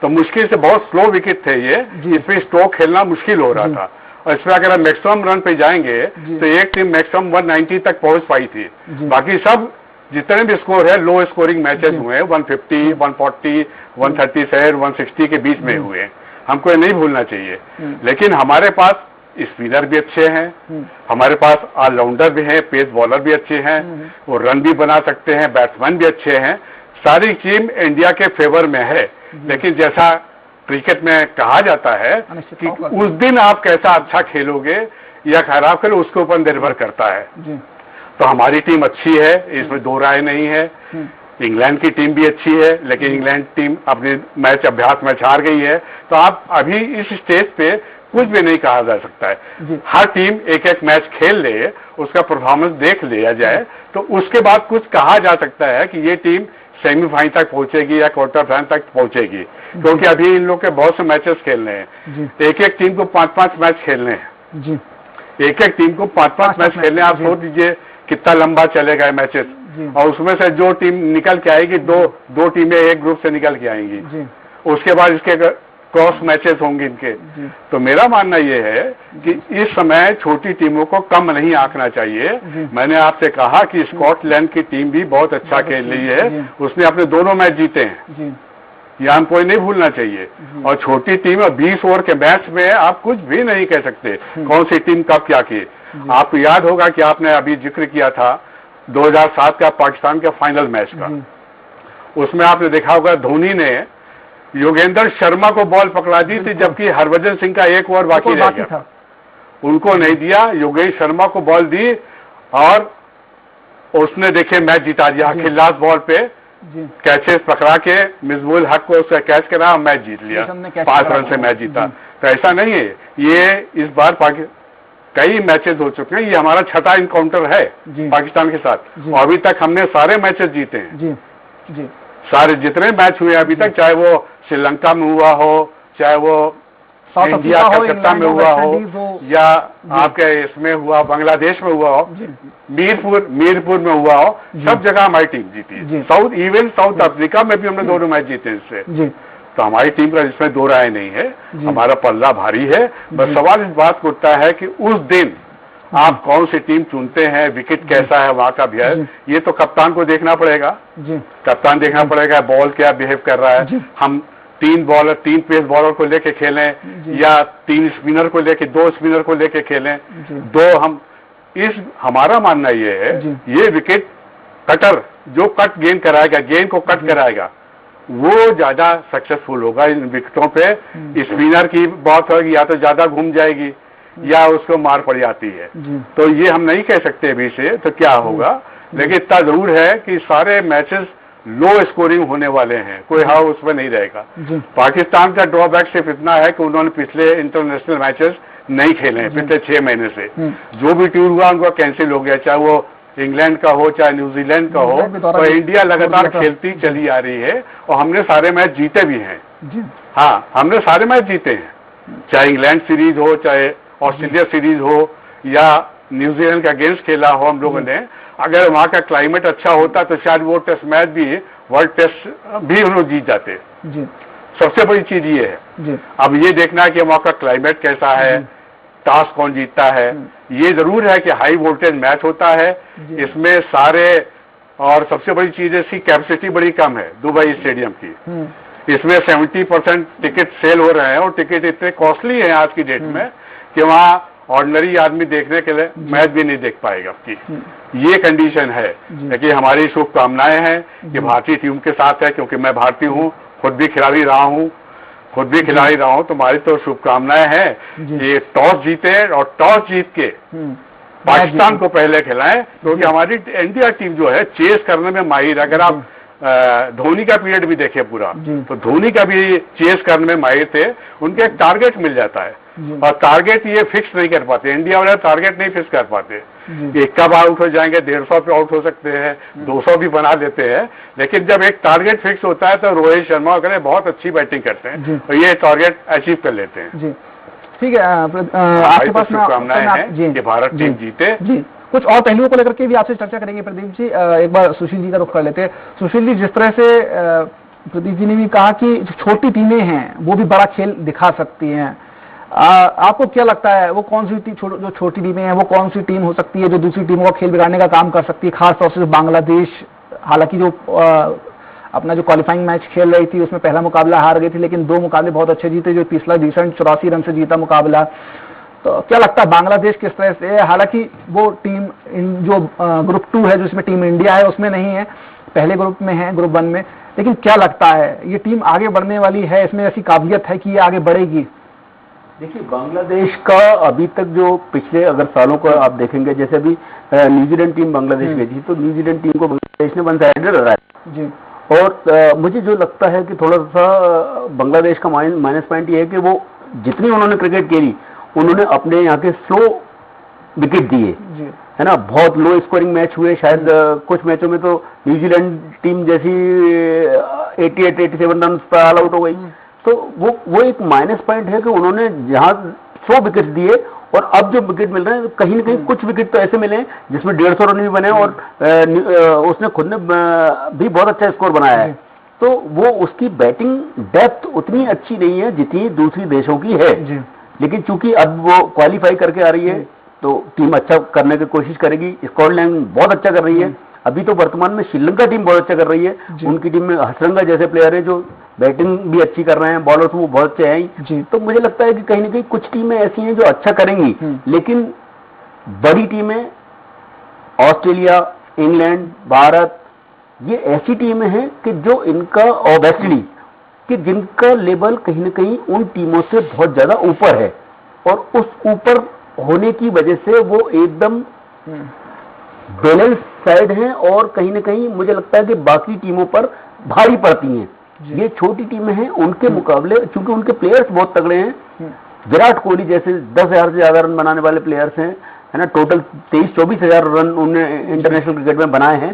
तो मुश्किल से बहुत स्लो विकेट थे ये, इसमें स्ट्रोक खेलना मुश्किल हो रहा था। और इसमें अगर आप मैक्सिमम रन पे जाएंगे तो एक टीम मैक्सिमम 190 तक पहुंच पाई थी, बाकी सब जितने भी स्कोर है लो स्कोरिंग मैचेस हुए हैं, 150, 140, 137, 160 के बीच में हुए। हमको ये नहीं भूलना चाहिए। लेकिन हमारे पास स्पिनर भी अच्छे हैं, हमारे पास ऑलराउंडर भी हैं, पेस बॉलर भी अच्छे हैं, वो रन भी बना सकते हैं, बैट्समैन भी अच्छे हैं। सारी टीम इंडिया के फेवर में है, लेकिन जैसा क्रिकेट में कहा जाता है कि उस दिन आप कैसा अच्छा खेलोगे या खराब खेलो उसके ऊपर निर्भर करता है। तो हमारी टीम अच्छी है, इसमें दो राय नहीं है। इंग्लैंड की टीम भी अच्छी है, लेकिन इंग्लैंड टीम अपने मैच अभ्यास मैच हार गई है। तो आप अभी इस स्टेज पे कुछ भी नहीं कहा जा सकता है। हर टीम एक एक मैच खेल ले, उसका परफॉर्मेंस देख लिया जाए, तो उसके बाद कुछ कहा जा सकता है कि ये टीम सेमीफाइनल तक पहुंचेगी या क्वार्टर फाइनल तक पहुंचेगी। क्योंकि अभी इन लोग के बहुत से मैचेस खेलने हैं, एक एक टीम को 5-5 मैच खेलने हैं, एक एक टीम को 5-5 मैच खेलने। आप सोच लीजिए कितना लंबा चलेगा मैचेस, और उसमें से जो टीम निकल के आएगी, दो टीमें एक ग्रुप से निकल के आएंगी, उसके बाद इसके क्रॉस मैचेस होंगे इनके। तो मेरा मानना यह है कि इस समय छोटी टीमों को कम नहीं आंकना चाहिए। मैंने आपसे कहा कि स्कॉटलैंड की टीम भी बहुत अच्छा खेल रही है, उसने अपने दोनों मैच जीते हैं, यह हमको नहीं भूलना चाहिए। और छोटी टीम 20 ओवर के मैच में आप कुछ भी नहीं कह सकते कौन सी टीम कब क्या की। आपको याद होगा कि आपने अभी जिक्र किया था 2007 का पाकिस्तान का फाइनल मैच का, उसमें आपने देखा होगा धोनी ने योगेंद्र शर्मा को बॉल पकड़ा दी थी, जबकि हरभजन सिंह का 1 ओवर बाकी रह गया था, उनको नहीं दिया, योगेंद्र शर्मा को बॉल दी और उसने देखिए मैच जिता दिया। आखिर लास्ट बॉल पे कैचेस पकड़ा के मिसबुल हक को उसका कैच करा और मैच जीत लिया, 5 रन से मैच जीता। तो ऐसा नहीं है, ये इस बार कई मैचेस हो चुके हैं, ये हमारा 6था इनकाउंटर है पाकिस्तान के साथ, और अभी तक हमने सारे मैचेस जीते हैं। सारे जितने मैच हुए अभी तक, चाहे वो श्रीलंका में हुआ हो, चाहे वो इंडिया कलकत्ता में हुआ हो, या आपके इसमें हुआ बांग्लादेश में हुआ हो, मीरपुर में हुआ हो, सब जगह हमारी टीम जीती है। इवन साउथ अफ्रीका में भी हमने दोनों मैच जीते हैं इससे। तो हमारी टीम का इसमें दो राय नहीं है, हमारा पल्ला भारी है। बस सवाल इस बात को उठता है कि उस दिन आप कौन सी टीम चुनते हैं, विकेट कैसा है वहां का भी है, ये तो कप्तान को देखना पड़ेगा। कप्तान देखना पड़ेगा बॉल क्या बिहेव कर रहा है। हम 3 पेस बॉलर को लेके खेलें या 3 स्पिनर को लेके 2 स्पिनर को लेके खेलें, हमारा मानना ये है, ये विकेट कटर जो कट गेंद कराएगा, गेंद को कट कराएगा, वो ज्यादा सक्सेसफुल होगा इन विकेटों पे। स्पिनर की बात होगी, या तो ज्यादा घूम जाएगी या उसको मार पड़ जाती है। तो ये हम नहीं कह सकते अभी से तो क्या होगा, लेकिन इतना जरूर है कि सारे मैचेस लो स्कोरिंग होने वाले हैं, कोई हाउ उसमें नहीं रहेगा। पाकिस्तान का ड्रॉबैक सिर्फ इतना है कि उन्होंने पिछले इंटरनेशनल मैचेस नहीं खेले हैं पिछले 6 महीने से। जो भी टूर हुआ उनका कैंसिल हो गया, चाहे वो इंग्लैंड का हो चाहे न्यूजीलैंड का हो। तो इंडिया लगातार खेलती चली आ रही है और हमने सारे मैच जीते भी हैं। हाँ, हमने सारे मैच जीते हैं, चाहे इंग्लैंड सीरीज हो, चाहे ऑस्ट्रेलिया सीरीज हो या न्यूजीलैंड का अगेंस्ट खेला हो हम लोगों ने। अगर वहां का क्लाइमेट अच्छा होता तो शायद वो टेस्ट मैच भी वर्ल्ड टेस्ट भी हम लोग जीत जाते। जी सबसे बड़ी चीज ये है। जी अब ये देखना है कि वहां का क्लाइमेट कैसा है, टॉस कौन जीतता है। ये जरूर है कि हाई वोल्टेज मैच होता है, इसमें सारे, और सबसे बड़ी चीज है इसकी कैपेसिटी बड़ी कम है दुबई स्टेडियम की। इसमें 70% टिकट सेल हो रहे हैं और टिकट इतने कॉस्टली हैं आज की डेट में कि वहां ऑर्डिनरी आदमी देखने के लिए मैच भी नहीं देख पाएगा आपकी। ये कंडीशन है। लेकिन हमारी शुभकामनाएं हैं कि भारतीय टीम के साथ है, क्योंकि मैं भारतीय हूँ, खुद भी खिलाड़ी रहा हूँ, तो हमारी तो शुभकामनाएं हैं कि टॉस जीते और टॉस जीत के पाकिस्तान को पहले खिलाएं, क्योंकि हमारी इंडिया टीम जो है चेस करने में माहिर। अगर आप धोनी का पीरियड भी देखे पूरा, तो धोनी का भी चेस करने में माहिर थे। उनके एक टारगेट मिल जाता है, और टारगेट ये फिक्स नहीं कर पाते, इंडिया वाले टारगेट नहीं फिक्स कर पाते कि कब आउट हो जाएंगे, 150 पे आउट हो सकते हैं, 200 भी बना देते हैं। लेकिन जब एक टारगेट फिक्स होता है तो रोहित शर्मा वगैरह बहुत अच्छी बैटिंग करते हैं, तो ये टारगेट अचीव कर लेते हैं। जी ठीक है। आपके पास शुभकामनाएं हैं कि भारत टीम जीते। जी कुछ और पहलुओं को लेकर के भी आपसे चर्चा करेंगे प्रदीप जी। एक बार सुशील जी का रुख कर लेते हैं। सुशील जी, जिस तरह से प्रदीप जी ने भी कहा कि जो छोटी टीमें हैं वो भी बड़ा खेल दिखा सकती हैं, आपको क्या लगता है वो कौन सी जो छोटी टीमें हैं वो कौन सी टीम हो सकती है जो दूसरी टीमों का खेल बिगाड़ने का काम कर सकती है? खासतौर से बांग्लादेश, हालांकि जो अपना जो क्वालिफाइंग मैच खेल रही थी उसमें पहला मुकाबला हार गई थी, लेकिन 2 मुकाबले बहुत अच्छे जीते, जो पिछला रिसेंट 84 रन से जीता मुकाबला। तो क्या लगता है बांग्लादेश किस तरह से, हालांकि वो टीम जो ग्रुप 2 है जिसमें टीम इंडिया है उसमें नहीं है, पहले ग्रुप में है, ग्रुप 1 में, लेकिन क्या लगता है ये टीम आगे बढ़ने वाली है, इसमें ऐसी काबिलियत है कि ये आगे बढ़ेगी? देखिए, बांग्लादेश का अभी तक जो पिछले अगर सालों को आप देखेंगे, जैसे अभी न्यूजीलैंड टीम बांग्लादेश गई थी, तो न्यूजीलैंड टीम को बांग्लादेश ने 1 साइडेड हराया जी। और मुझे जो लगता है कि थोड़ा सा बांग्लादेश का माइनस पॉइंट ये है कि वो जितनी उन्होंने क्रिकेट खेली उन्होंने अपने यहाँ के स्लो विकेट दिए, है ना। बहुत लो स्कोरिंग मैच हुए, शायद कुछ मैचों में तो न्यूजीलैंड टीम जैसी 88-87 रन पर ऑल आउट हो गई। तो वो एक माइनस पॉइंट है कि उन्होंने जहाँ 100 विकेट दिए, और अब जो विकेट मिल रहे हैं कहीं ना कहीं कुछ विकेट तो ऐसे मिले जिसमें 150 रन भी बने, और उसने खुद ने भी बहुत अच्छा स्कोर बनाया है। तो वो उसकी बैटिंग डेप्थ उतनी अच्छी नहीं है जितनी दूसरी देशों की है, लेकिन चूंकि अब वो क्वालिफाई करके आ रही है तो टीम अच्छा करने की कोशिश करेगी। स्कॉटलैंड बहुत अच्छा कर रही है। अभी तो वर्तमान में श्रीलंका टीम बहुत अच्छा कर रही है, उनकी टीम में हसरंगा जैसे प्लेयर है जो बैटिंग भी अच्छी कर रहे हैं, बॉलर्स वो बहुत अच्छे हैं। तो मुझे लगता है कि कहीं ना कहीं कुछ टीमें ऐसी हैं जो अच्छा करेंगी, लेकिन बड़ी टीमें ऑस्ट्रेलिया, इंग्लैंड, भारत, ये ऐसी टीमें हैं कि जो इनका ऑब्वियसली कि जिनका लेवल कहीं ना कहीं उन टीमों से बहुत ज्यादा ऊपर है, और उस ऊपर होने की वजह से वो एकदम बैलेंस साइड हैं, और कहीं ना कहीं मुझे लगता है कि बाकी टीमों पर भारी पड़ती हैं। ये छोटी टीमें हैं, उनके मुकाबले चूंकि उनके प्लेयर्स बहुत तगड़े हैं, विराट कोहली जैसे 10,000 से ज्यादा रन बनाने वाले प्लेयर्स हैं, है ना। टोटल 23-24 हजार रन उन्होंने इंटरनेशनल क्रिकेट में बनाए हैं।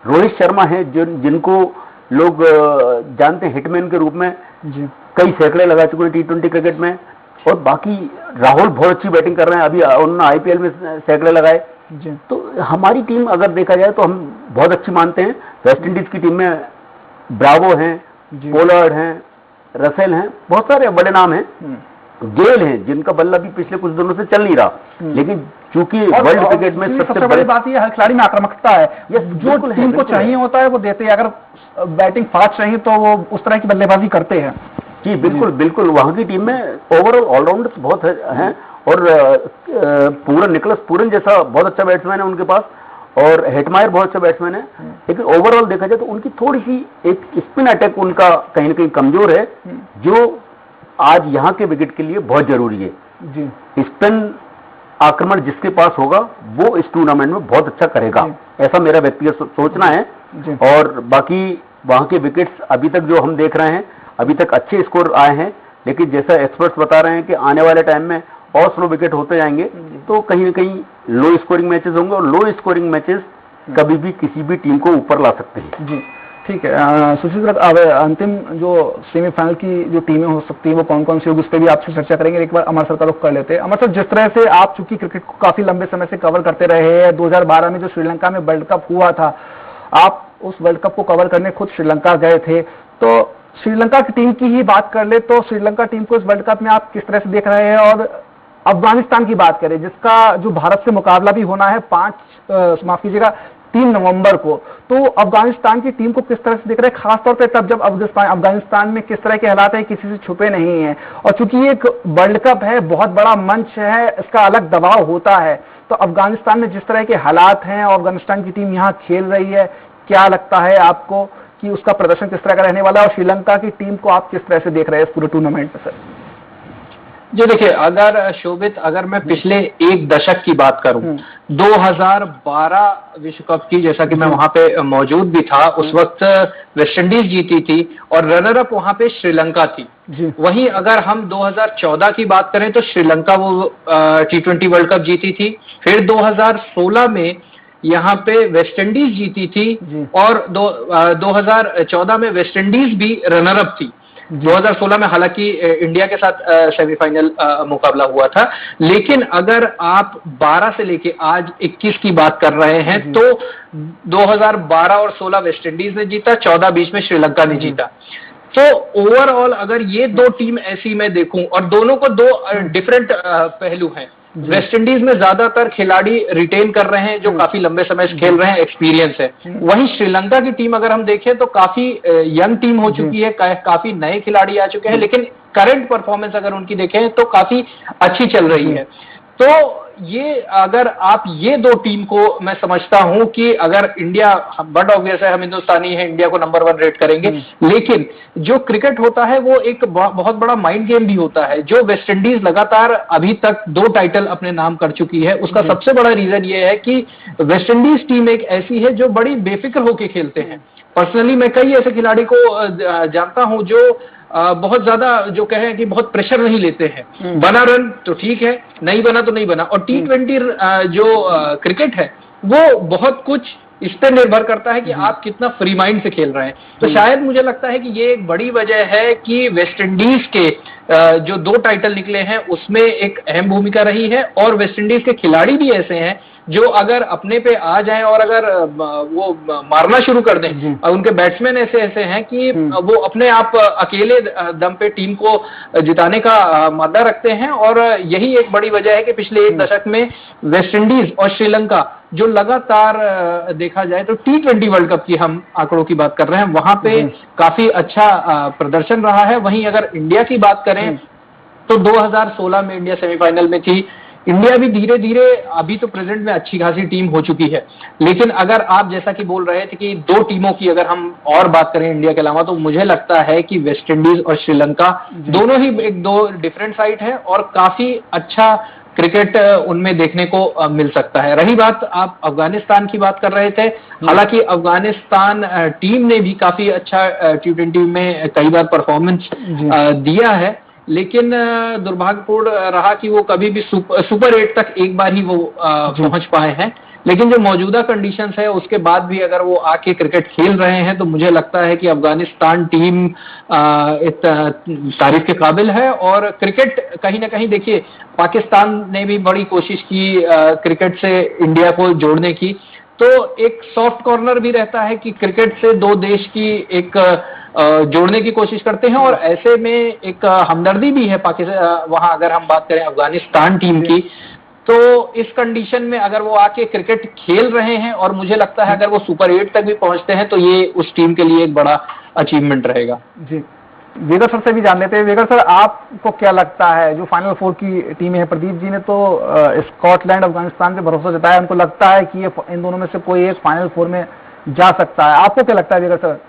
रोहित शर्मा है जिनको लोग जानते हैं हिटमैन के रूप में, कई सैकड़े लगा चुके हैं T20 क्रिकेट में, और बाकी राहुल बहुत अच्छी बैटिंग कर रहे हैं, अभी उन्होंने IPL में सैकड़े लगाए। तो हमारी टीम अगर देखा जाए तो हम बहुत अच्छी मानते हैं। वेस्ट इंडीज की टीम में ब्रावो हैं, पोलार्ड हैं, रसेल हैं, बहुत सारे बड़े नाम हैं, गेल हैं जिनका बल्ला भी पिछले कुछ दिनों से चल नहीं रहा, लेकिन चूंकि वर्ल्ड क्रिकेट में सबसे बड़ी बात ये हर खिलाड़ी में आक्रामकता है, जो टीम को चाहिए होता है वो देते हैं। अगर बैटिंग फास्ट चाहिए तो वो उस तरह की बल्लेबाजी करते हैं। जी बिल्कुल बिल्कुल, वहां की टीम में ओवरऑल ऑलराउंडर्स बहुत हैं, और पूरन, निकोलस पूरन जैसा बहुत अच्छा बैट्समैन है उनके पास, और हेटमायर बहुत अच्छा बैट्समैन है। लेकिन ओवरऑल देखा जाए तो उनकी थोड़ी सी एक स्पिन अटैक उनका कहीं ना कहीं कमजोर है, जो आज यहाँ के विकेट के लिए बहुत जरूरी है। स्पिन आक्रमण जिसके पास होगा वो इस टूर्नामेंट में बहुत अच्छा करेगा, ऐसा मेरा व्यक्तिगत सोचना है। और बाकी वहां के विकेट्स अभी तक जो हम देख रहे हैं, अभी तक अच्छे स्कोर आए हैं, लेकिन जैसा एक्सपर्ट्स बता रहे हैं कि आने वाले टाइम में और स्लो विकेट होते जाएंगे, तो कहीं ना कहीं लो स्कोरिंग मैचेस होंगे, और लो स्कोरिंग मैचेस कभी भी किसी भी टीम को ऊपर ला सकते हैं। जी ठीक है। सुशील सर, अब अंतिम जो सेमीफाइनल की जो टीमें हो सकती है वो कौन कौन सी होगी, उस पर भी आपसे चर्चा करेंगे। एक बार अमर सर का रुख कर लेते हैं। अमर सर, जिस तरह से आप चूंकि क्रिकेट को काफी लंबे समय से कवर करते रहे हैं, 2012 में जो श्रीलंका में वर्ल्ड कप हुआ था, आप उस वर्ल्ड कप को कवर करने खुद श्रीलंका गए थे। तो श्रीलंका की टीम की ही बात कर ले तो श्रीलंका टीम को इस वर्ल्ड कप में आप किस तरह से देख रहे हैं? और अफगानिस्तान की बात करें जिसका जो भारत से मुकाबला भी होना है 3 नवंबर को, तो अफगानिस्तान की टीम को किस तरह से देख रहे हैं, खासतौर पे तब जब अफगानिस्तान में किस तरह के हालात है, किसी से छुपे नहीं है, और चूंकि ये एक वर्ल्ड कप है, बहुत बड़ा मंच है, इसका अलग दबाव होता है, तो अफगानिस्तान में जिस तरह के हालात हैं और अफगानिस्तान की टीम यहाँ खेल रही है, क्या लगता है आपको कि उसका प्रदर्शन किस तरह का रहने वाला है, और श्रीलंका की टीम को आप किस तरह से देख रहे हैं इस पूरे टूर्नामेंट में? सर जी देखिए, अगर शोभित, अगर मैं पिछले एक दशक की बात करूं, 2012 विश्व कप की, जैसा कि मैं वहां पे मौजूद भी था, उस वक्त वेस्ट इंडीज जीती थी और रनर अप वहां पे श्रीलंका थी। वहीं अगर हम 2014 की बात करें तो श्रीलंका वो T20 वर्ल्ड कप जीती थी। फिर 2016 में यहाँ पे वेस्ट इंडीज जीती थी और 2014 में वेस्ट इंडीज भी रनर अप थी। 2016 में हालांकि इंडिया के साथ सेमीफाइनल मुकाबला हुआ था, लेकिन अगर आप 12 से लेके आज 21 की बात कर रहे हैं तो 2012 और 16 वेस्ट इंडीज ने जीता, 14 बीच में श्रीलंका ने जीता। तो ओवरऑल अगर ये दो टीम ऐसी मैं देखूं, और दोनों को दो डिफरेंट पहलू हैं। वेस्ट इंडीज में ज्यादातर खिलाड़ी रिटेन कर रहे हैं जो काफी लंबे समय से खेल रहे हैं, एक्सपीरियंस है। वहीं श्रीलंका की टीम अगर हम देखें तो काफी यंग टीम हो चुकी है, काफी नए खिलाड़ी आ चुके हैं, लेकिन करंट परफॉर्मेंस अगर उनकी देखें तो काफी अच्छी चल रही है। तो ये अगर आप ये दो टीम को, मैं समझता हूं कि अगर इंडिया, बट ऑब्वियस है हम हिंदुस्तानी है, इंडिया को नंबर 1 रेट करेंगे, लेकिन जो क्रिकेट होता है वो एक बहुत बड़ा माइंड गेम भी होता है। जो वेस्ट इंडीज लगातार अभी तक 2 टाइटल अपने नाम कर चुकी है, उसका सबसे बड़ा रीजन ये है कि वेस्ट इंडीज टीम एक ऐसी है जो बड़ी बेफिक्र होकर खेलते हैं। पर्सनली मैं कई ऐसे खिलाड़ी को जानता हूं जो बहुत ज्यादा, जो कहें कि बहुत प्रेशर नहीं लेते हैं। बना रन तो ठीक है, नहीं बना तो नहीं बना। और T20 जो क्रिकेट है वो बहुत कुछ इस पर निर्भर करता है कि आप कितना फ्री माइंड से खेल रहे हैं। तो शायद मुझे लगता है कि ये एक बड़ी वजह है कि वेस्ट इंडीज के जो 2 टाइटल निकले हैं उसमें एक अहम भूमिका रही है, और वेस्ट इंडीज के खिलाड़ी भी ऐसे हैं जो अगर अपने पे आ जाएं और अगर वो मारना शुरू कर दें, और उनके बैट्समैन ऐसे हैं कि वो अपने आप अकेले दम पे टीम को जिताने का मादा रखते हैं। और यही एक बड़ी वजह है कि पिछले एक दशक में वेस्ट इंडीज और श्रीलंका जो लगातार देखा जाए तो T20 वर्ल्ड कप की हम आंकड़ों की बात कर रहे हैं, वहां पे काफी अच्छा प्रदर्शन रहा है। वहीं अगर इंडिया की बात करें तो 2016 में इंडिया सेमीफाइनल में थी। इंडिया भी धीरे धीरे अभी तो प्रेजेंट में अच्छी खासी टीम हो चुकी है, लेकिन अगर आप जैसा कि बोल रहे थे कि 2 टीमों की अगर हम और बात करें इंडिया के अलावा, तो मुझे लगता है कि वेस्ट इंडीज और श्रीलंका दोनों ही एक 2 डिफरेंट साइड है और काफी अच्छा क्रिकेट उनमें देखने को मिल सकता है। रही बात, आप अफगानिस्तान की बात कर रहे थे, हालांकि अफगानिस्तान टीम ने भी काफी अच्छा T20 में कई बार परफॉर्मेंस दिया है, लेकिन दुर्भाग्यपूर्ण रहा कि वो कभी भी सुपर 8 तक एक बार ही वो पहुंच पाए हैं। लेकिन जो मौजूदा कंडीशंस है उसके बाद भी अगर वो आके क्रिकेट खेल रहे हैं तो मुझे लगता है कि अफगानिस्तान टीम तारीफ के काबिल है। और क्रिकेट कहीं ना कहीं देखिए, पाकिस्तान ने भी बड़ी कोशिश की क्रिकेट से इंडिया को जोड़ने की, तो एक सॉफ्ट कॉर्नर भी रहता है कि क्रिकेट से 2 देश की एक जोड़ने की कोशिश करते हैं, और ऐसे में एक हमदर्दी भी है पाकिस्तान वहां। अगर हम बात करें अफगानिस्तान टीम की, तो इस कंडीशन में अगर वो आके क्रिकेट खेल रहे हैं, और मुझे लगता है अगर वो सुपर 8 तक भी पहुंचते हैं तो ये उस टीम के लिए एक बड़ा अचीवमेंट रहेगा। जी, वेगर सर से भी जान लेते हैं। वेगर सर, आपको क्या लगता है, जो फाइनल 4 की टीमें हैं, प्रदीप जी ने तो स्कॉटलैंड अफगानिस्तान पे भरोसा जताया, उनको लगता है कि ये इन दोनों में से कोई एक फाइनल 4 में जा सकता है। आपको क्या लगता है वेगर सर,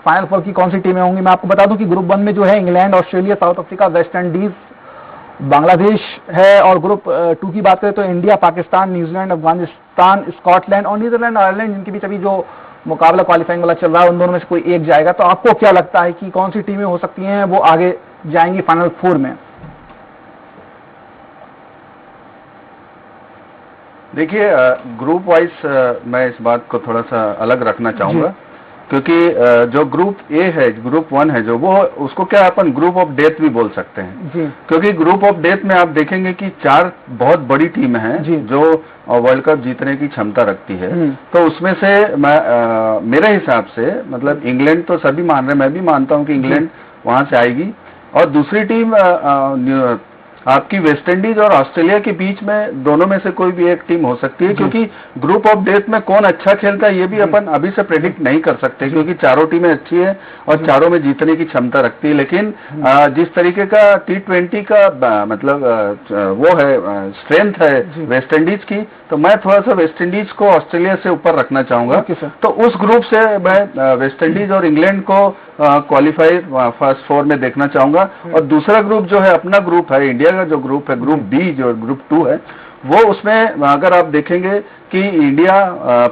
फाइनल 4 की कौन सी टीमें होंगी? मैं आपको बता दूं कि ग्रुप 1 में जो है England, Australia, south Africa, West Indies, Bangladesh है, और ग्रुप 2 की बात करें तो India, Pakistan, New Zealand, Afghanistan, Scotland और नीदरलैंड, आयरलैंड, जिनके बीच अभी जो मुकाबला क्वालिफाइंग वाला चल रहा है, उन दोनों में से कोई एक जाएगा। तो आपको क्या लगता है कि कौन सी टीमें हो सकती हैं वो आगे जाएंगी फाइनल 4 में? देखिए, ग्रुप वाइज मैं इस बात को थोड़ा सा अलग रखना चाहूंगा। क्योंकि जो ग्रुप ए है, ग्रुप 1 है जो, वो उसको क्या अपन ग्रुप ऑफ डेथ भी बोल सकते हैं जी। क्योंकि ग्रुप ऑफ डेथ में आप देखेंगे कि 4 बहुत बड़ी टीम है जो वर्ल्ड कप जीतने की क्षमता रखती है। तो उसमें से मेरे हिसाब से मतलब इंग्लैंड तो सभी मान रहे हैं, मैं भी मानता हूं कि इंग्लैंड वहां से आएगी, और दूसरी टीम आपकी वेस्ट इंडीज और ऑस्ट्रेलिया के बीच में दोनों में से कोई भी एक टीम हो सकती है, क्योंकि ग्रुप ऑफ डेथ में कौन अच्छा खेलता है ये भी अपन अभी से प्रेडिक्ट नहीं कर सकते, क्योंकि चारों टीमें अच्छी है और चारों में जीतने की क्षमता रखती है। लेकिन जिस तरीके का T20 का मतलब वो है स्ट्रेंथ है वेस्ट इंडीज की, तो मैं थोड़ा सा वेस्ट इंडीज को ऑस्ट्रेलिया से ऊपर रखना चाहूंगा। तो उस ग्रुप से मैं वेस्ट इंडीज और इंग्लैंड को क्वालिफाई फर्स्ट 4 में देखना चाहूंगा। और दूसरा ग्रुप जो है अपना ग्रुप है, इंडिया का जो ग्रुप है, ग्रुप बी जो ग्रुप 2 है, वो उसमें अगर आप देखेंगे कि इंडिया,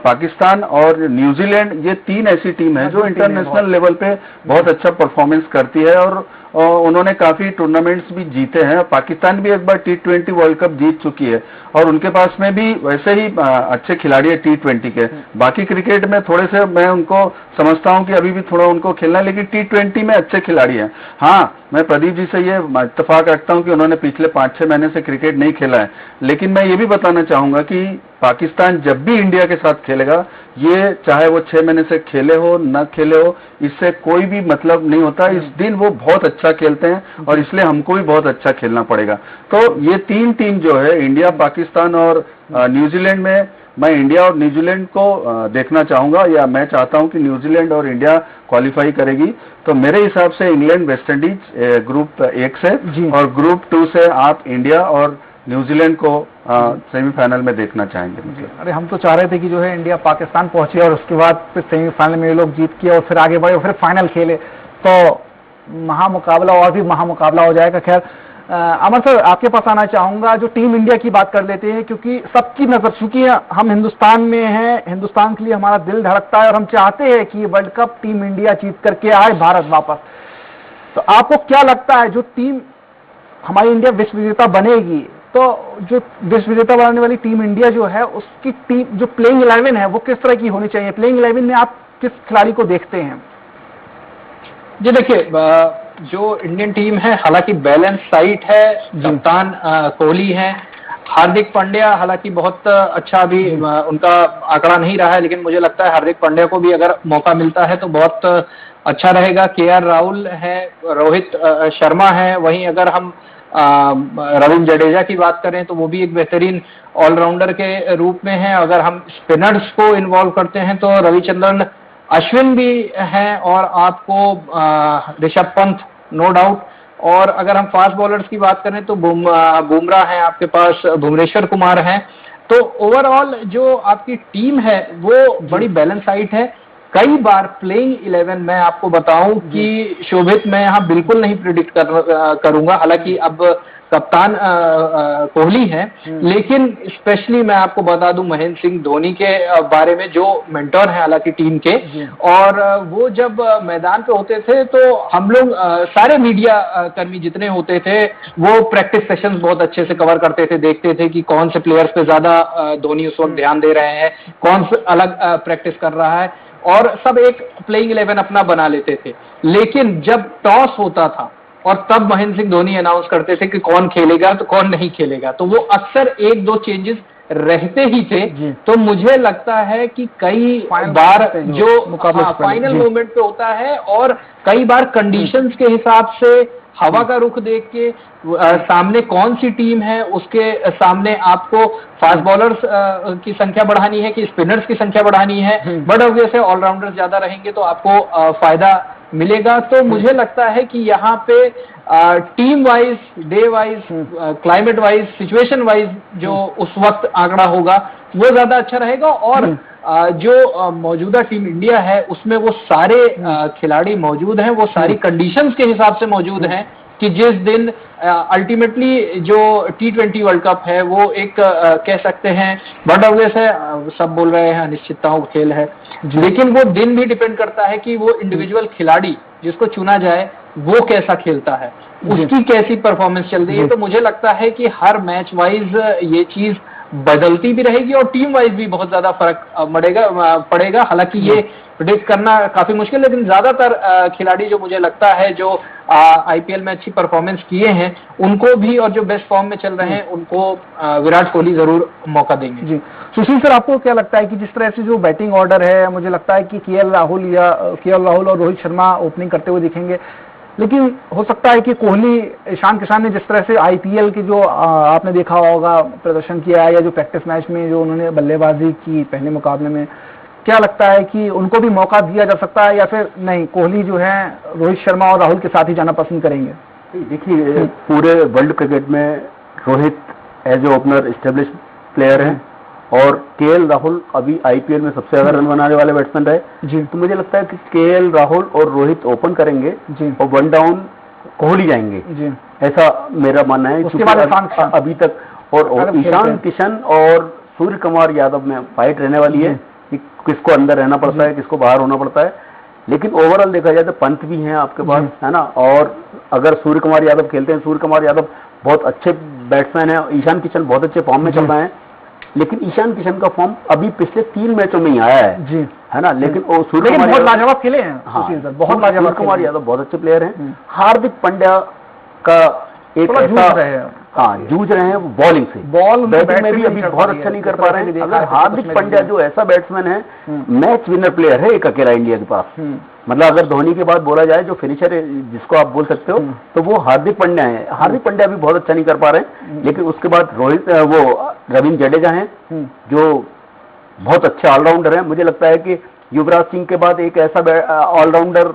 पाकिस्तान और न्यूजीलैंड, ये 3 ऐसी टीम है जो इंटरनेशनल लेवल पे बहुत अच्छा परफॉर्मेंस करती है और उन्होंने काफी टूर्नामेंट्स भी जीते हैं। पाकिस्तान भी एक बार T20 वर्ल्ड कप जीत चुकी है और उनके पास में भी वैसे ही अच्छे खिलाड़ी है T20 के। बाकी क्रिकेट में थोड़े से मैं उनको समझता हूं कि अभी भी थोड़ा उनको खेलना है, लेकिन T20 में अच्छे खिलाड़ी हैं। हाँ, मैं प्रदीप जी से ये इत्तेफाक रखता हूं कि उन्होंने पिछले 5-6 महीने से क्रिकेट नहीं खेला है, लेकिन मैं ये भी बताना चाहूंगा कि पाकिस्तान जब भी इंडिया के साथ खेलेगा, ये चाहे वो 6 महीने से खेले हो न खेले हो, इससे कोई भी मतलब नहीं होता। इस दिन वो बहुत अच्छा खेलते हैं और इसलिए हमको भी बहुत अच्छा खेलना पड़ेगा। तो ये 3 टीम जो है, इंडिया, पाकिस्तान और न्यूजीलैंड में मैं इंडिया और न्यूजीलैंड को देखना चाहूंगा, या मैं चाहता हूं कि न्यूजीलैंड और इंडिया क्वालिफाई करेगी। तो मेरे हिसाब से इंग्लैंड, वेस्ट इंडीज ग्रुप 1 से, और ग्रुप 2 से आप इंडिया और न्यूजीलैंड को सेमीफाइनल में देखना चाहेंगे। मतलब अरे हम तो चाह रहे थे कि जो है इंडिया पाकिस्तान पहुंचे और उसके बाद फिर सेमीफाइनल में ये लोग जीत के और फिर आगे बढ़े और फिर फाइनल खेले, तो महामुकाबला और भी महामुकाबला हो जाएगा। खैर अमर सर, आपके पास आना चाहूंगा, जो टीम इंडिया की बात कर लेते हैं, क्योंकि सबकी नजर, चूंकि हम हिंदुस्तान में हैं, हिंदुस्तान के लिए हमारा दिल धड़कता है और हम चाहते हैं कि वर्ल्ड कप टीम इंडिया जीत करके आए भारत वापस। तो आपको क्या लगता है, जो टीम हमारी इंडिया विश्व विजेता बनेगी, तो जो विश्व विजेता बनाने वाली टीम इंडिया जो है, उसकी टीम जो प्लेइंग 11 है वो किस तरह की होनी चाहिए? प्लेइंग 11 में आप किस खिलाड़ी को देखते हैं? जी देखिए, जो इंडियन टीम है हालांकि बैलेंस साइट है, कप्तान कोहली है, हार्दिक पांड्या हालांकि बहुत अच्छा अभी उनका आंकड़ा नहीं रहा है, लेकिन मुझे लगता है हार्दिक पांड्या को भी अगर मौका मिलता है तो बहुत अच्छा रहेगा। KR राहुल है, रोहित शर्मा है, वहीं अगर हम रविंद्र जडेजा की बात करें तो वो भी एक बेहतरीन ऑलराउंडर के रूप में है। अगर हम स्पिनर्स को इन्वॉल्व करते हैं तो रविचंद्रन अश्विन भी हैं, और आपको ऋषभ पंत नो डाउट। और अगर हम फास्ट बॉलर्स की बात करें तो बुमराह हैं आपके पास, भुवनेश्वर कुमार हैं। तो ओवरऑल जो आपकी टीम है वो बड़ी बैलेंस साइट है। कई बार प्लेइंग 11 मैं आपको बताऊं कि शोभित, मैं यहाँ बिल्कुल नहीं प्रिडिक्ट करूंगा, हालांकि अब कप्तान कोहली है, लेकिन स्पेशली मैं आपको बता दूं महेंद्र सिंह धोनी के बारे में, जो मेंटर हैं हालांकि टीम के, और वो जब मैदान पे होते थे तो हम लोग सारे मीडिया कर्मी जितने होते थे वो प्रैक्टिस सेशंस बहुत अच्छे से कवर करते थे, देखते थे कि कौन से प्लेयर्स पे ज्यादा धोनी उस वक्त ध्यान दे रहे हैं, कौन से अलग प्रैक्टिस कर रहा है, और सब एक प्लेइंग 11 अपना बना लेते थे। लेकिन जब टॉस होता था और तब महेंद्र सिंह धोनी अनाउंस करते थे कि कौन खेलेगा तो कौन नहीं खेलेगा, तो वो अक्सर 1-2 चेंजेस रहते ही थे। तो मुझे लगता है कि कई बार जो फाइनल मोमेंट पे होता है, और कई बार कंडीशंस के हिसाब से, हवा का रुख देख के, सामने कौन सी टीम है उसके सामने आपको फास्ट बॉलर्स की संख्या बढ़ानी है कि स्पिनर्स की संख्या बढ़ानी है, बट ऑब्वियसली ऑलराउंडर्स ज्यादा रहेंगे तो आपको फायदा मिलेगा। तो मुझे लगता है कि यहाँ पे team wise, day wise, climate wise, situation wise जो उस वक्त आंकड़ा होगा वो ज्यादा अच्छा रहेगा। और जो मौजूदा टीम इंडिया है उसमें वो सारे खिलाड़ी मौजूद हैं, वो सारी कंडीशंस के हिसाब से मौजूद हैं कि जिस दिन अल्टीमेटली जो T20 वर्ल्ड कप है वो एक कह सकते हैं बट ऑब्वियस है, सब बोल रहे हैं अनिश्चितताओं का खेल है, लेकिन वो दिन भी डिपेंड करता है कि वो इंडिविजुअल खिलाड़ी जिसको चुना जाए वो कैसा खेलता है, उसकी कैसी परफॉर्मेंस चल रही है। तो मुझे लगता है कि हर मैच वाइज ये चीज बदलती भी रहेगी और टीम वाइज भी बहुत ज्यादा फर्क पड़ेगा। हालांकि ये प्रिडिक्ट करना काफी मुश्किल, लेकिन ज्यादातर खिलाड़ी जो मुझे लगता है जो आईपीएल में अच्छी परफॉर्मेंस किए हैं उनको भी, और जो बेस्ट फॉर्म में चल रहे हैं उनको विराट कोहली जरूर मौका देंगे। जी सुशील सर, आपको क्या लगता है कि जिस तरह से जो बैटिंग ऑर्डर है, मुझे लगता है कि केएल राहुल और रोहित शर्मा ओपनिंग करते हुए दिखेंगे, लेकिन हो सकता है कि कोहली, ईशान किशन ने जिस तरह से आईपीएल की जो आपने देखा होगा प्रदर्शन किया है, या जो प्रैक्टिस मैच में जो उन्होंने बल्लेबाजी की पहले मुकाबले में, क्या लगता है कि उनको भी मौका दिया जा सकता है, या फिर नहीं, कोहली जो है रोहित शर्मा और राहुल के साथ ही जाना पसंद करेंगे? देखिए, पूरे वर्ल्ड क्रिकेट में Rohit as a opener establish player है और केएल राहुल अभी आईपीएल में सबसे ज्यादा रन बनाने वाले बैट्समैन रहे जी। तो मुझे लगता है कि केएल राहुल और रोहित ओपन करेंगे जी, और वन डाउन कोहली जाएंगे जी, ऐसा मेरा मानना है। उसके बाद अभी तक और ईशान किशन और सूर्य कुमार यादव में फाइट रहने वाली है कि किसको अंदर रहना पड़ता है, किसको बाहर होना पड़ता है। लेकिन ओवरऑल देखा जाए तो पंत भी हैं आपके पास, है ना, और अगर सूर्य कुमार यादव खेलते हैं, सूर्य कुमार यादव बहुत अच्छे बैट्समैन है, ईशान किशन बहुत अच्छे फॉर्म में चल रहे हैं, लेकिन ईशान किशन का फॉर्म अभी पिछले 3 मैचों में ही आया है जी, है ना, लेकिन सूर्य कुमार बहुत लाजवाब खेले हैं। हाँ, बहुत लाजवाब। सूर्य कुमार यादव बहुत अच्छे प्लेयर हैं। हार्दिक पांड्या का एक ऐसा जूझ रहे हैं बॉलिंग से, बैटिंग में भी अभी बहुत अच्छा नहीं कर पा रहे हैं। अगर हार्दिक पांड्या जो ऐसा बैट्समैन है, मैच विनर प्लेयर है एक अकेला इंडिया के पास, मतलब अगर धोनी के बाद बोला जाए जो फिनिशर है जिसको आप बोल सकते हो, तो वो हार्दिक पांड्या है। हार्दिक पांड्या भी बहुत अच्छा नहीं कर पा रहे हैं, लेकिन उसके बाद रवींद्र जडेजा हैं जो बहुत अच्छे ऑलराउंडर हैं। मुझे लगता है कि युवराज सिंह के बाद एक ऐसा ऑलराउंडर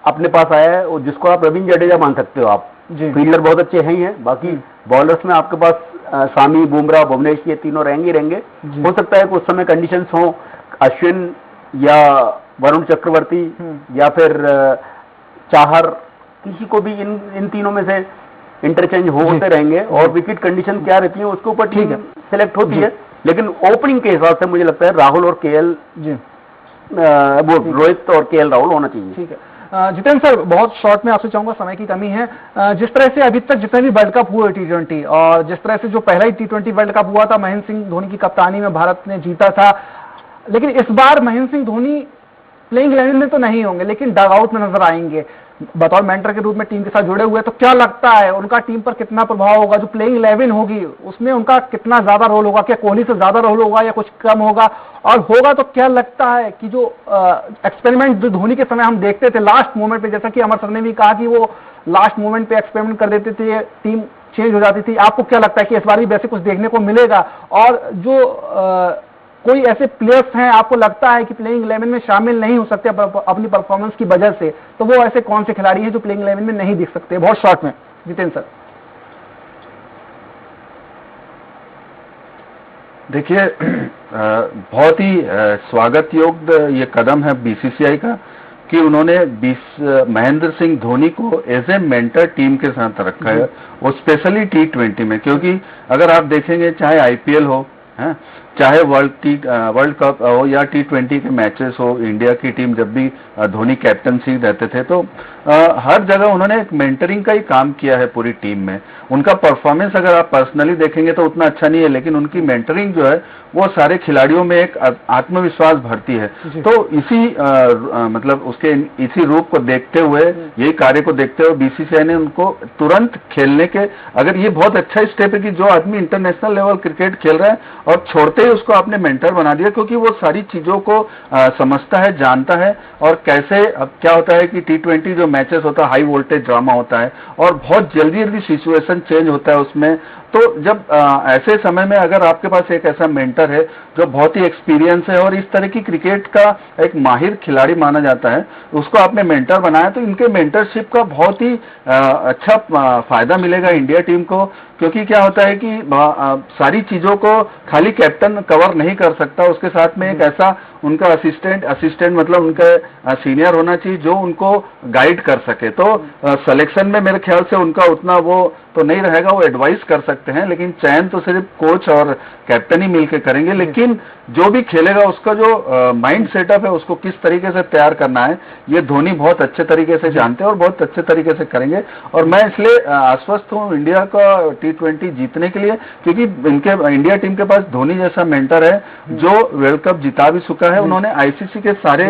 अपने पास आया है जिसको आप रवींद्र जडेजा मान सकते हो। आप फील्डर बहुत अच्छे हैं ही हैं, बाकी बॉलर्स में आपके पास सामी, बुमराह, भुवनेश, ये तीनों रहेंगे। हो सकता है कि उस समय कंडीशंस हो, अश्विन या वरुण चक्रवर्ती या फिर चाहर, किसी को भी इन तीनों में से इंटरचेंज होते रहेंगे, और विकेट कंडीशन क्या रहती है उसके ऊपर टीम सेलेक्ट होती है। लेकिन ओपनिंग के हिसाब से मुझे लगता है राहुल और केएल, वो रोहित और केएल राहुल होना चाहिए। ठीक है जितेंद्र सर, बहुत शॉर्ट में आपसे चाहूंगा, समय की कमी है। जिस तरह से अभी तक जितने भी वर्ल्ड कप हुए T20, और जिस तरह से जो पहला ही T20 वर्ल्ड कप हुआ था, महेंद्र सिंह धोनी की कप्तानी में भारत ने जीता था, लेकिन इस बार महेंद्र सिंह धोनी प्लेइंग 11 में तो नहीं होंगे, लेकिन डगआउट में नजर आएंगे बतौर मेंटर के रूप में टीम के साथ जुड़े हुए। तो क्या लगता है उनका टीम पर कितना प्रभाव होगा? जो प्लेइंग 11 होगी उसमें उनका कितना ज्यादा रोल होगा? क्या कोहली से ज्यादा रोल होगा या कुछ कम होगा? और होगा तो क्या लगता है कि जो एक्सपेरिमेंट जो धोनी के समय हम देखते थे लास्ट मोमेंट पे, जैसा कि अमर सर ने भी कहा कि वो लास्ट मोमेंट पे एक्सपेरिमेंट कर देते थे, टीम चेंज हो जाती थी, आपको क्या लगता है कि इस बार भी वैसे कुछ देखने को मिलेगा? और जो कोई ऐसे प्लेयर्स हैं आपको लगता है कि प्लेइंग 11 में शामिल नहीं हो सकते अपनी परफॉर्मेंस की वजह से, तो वो ऐसे कौन से खिलाड़ी हैं जो प्लेइंग 11 में नहीं दिख सकते? बहुत शॉर्ट में जितेंद्र सर। देखिए, बहुत ही स्वागत योग्य ये कदम है बीसीसीआई का कि उन्होंने महेंद्र सिंह धोनी को एज ए मेंटर टीम के साथ रखा है, और स्पेशली T20 में, क्योंकि अगर आप देखेंगे चाहे आईपीएल हो, चाहे वर्ल्ड कप हो या T20 के मैचेस हो, इंडिया की टीम जब भी धोनी कैप्टनसी रहते थे, तो हर जगह उन्होंने एक मेंटरिंग का ही काम किया है पूरी टीम में। उनका परफॉर्मेंस अगर आप पर्सनली देखेंगे तो उतना अच्छा नहीं है, लेकिन उनकी मेंटरिंग जो है वो सारे खिलाड़ियों में एक आत्मविश्वास भरती है। तो इसी मतलब उसके इसी रूप को देखते हुए, यही कार्य को देखते हुए बीसीसीआई ने उनको तुरंत खेलने के, अगर ये बहुत अच्छा स्टेप है कि जो आदमी इंटरनेशनल लेवल क्रिकेट खेल रहा है और छोड़ते ही उसको आपने मेंटर बना दिया, क्योंकि वो सारी चीजों को समझता है, जानता है, और कैसे अब क्या होता है कि T20 जो मैचेस होता है हाई वोल्टेज ड्रामा होता है और बहुत जल्दी सिचुएशन चेंज होता है उसमें। तो जब ऐसे समय में अगर आपके पास एक ऐसा मेंटर है जो बहुत ही एक्सपीरियंस है और इस तरह की क्रिकेट का एक माहिर खिलाड़ी माना जाता है, उसको आपने मेंटर बनाया, तो इनके मेंटरशिप का बहुत ही अच्छा फायदा मिलेगा इंडिया टीम को। क्योंकि क्या होता है कि सारी चीजों को खाली कैप्टन कवर नहीं कर सकता, उसके साथ में एक ऐसा उनका असिस्टेंट मतलब उनका सीनियर होना चाहिए जो उनको गाइड कर सके। तो सिलेक्शन में मेरे ख्याल से उनका उतना वो तो नहीं रहेगा, वो एडवाइस कर सकते हैं, लेकिन चयन तो सिर्फ कोच और कैप्टन ही मिलकर करेंगे। लेकिन जो भी खेलेगा उसका जो माइंड सेटअप है उसको किस तरीके से तैयार करना है, ये धोनी बहुत अच्छे तरीके से जानते हैं और बहुत अच्छे तरीके से करेंगे। और मैं इसलिए आश्वस्त हूँ इंडिया का T20 जीतने के लिए, क्योंकि इनके इंडिया टीम के पास धोनी जैसा मेंटर है जो वर्ल्ड कप जिता भी चुका है। उन्होंने आईसीसी के सारे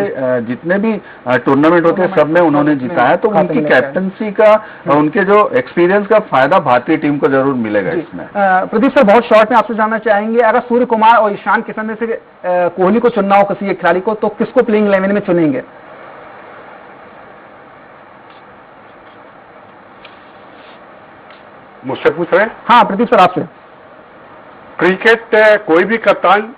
जितने भी टूर्नामेंट होते हैं सब में उन्होंने जीता है, तो उनकी कैप्टनसी का, उनके जो एक्सपीरियंस का फायदा भारतीय टीम को जरूर मिलेगा इसमें। प्रदीप सर, बहुत शॉर्ट में आपसे जानना चाहेंगे, अगर सूर्य कुमार और ईशान किशन में से कोहली को चुनना हो किसी एक खिलाड़ी को, तो किसको प्लेइंग 11 में चुनेंगे? मुझसे पूछ रहे हैं? हाँ प्रदीप सर, आपसे। क्रिकेट कोई भी कप्तान,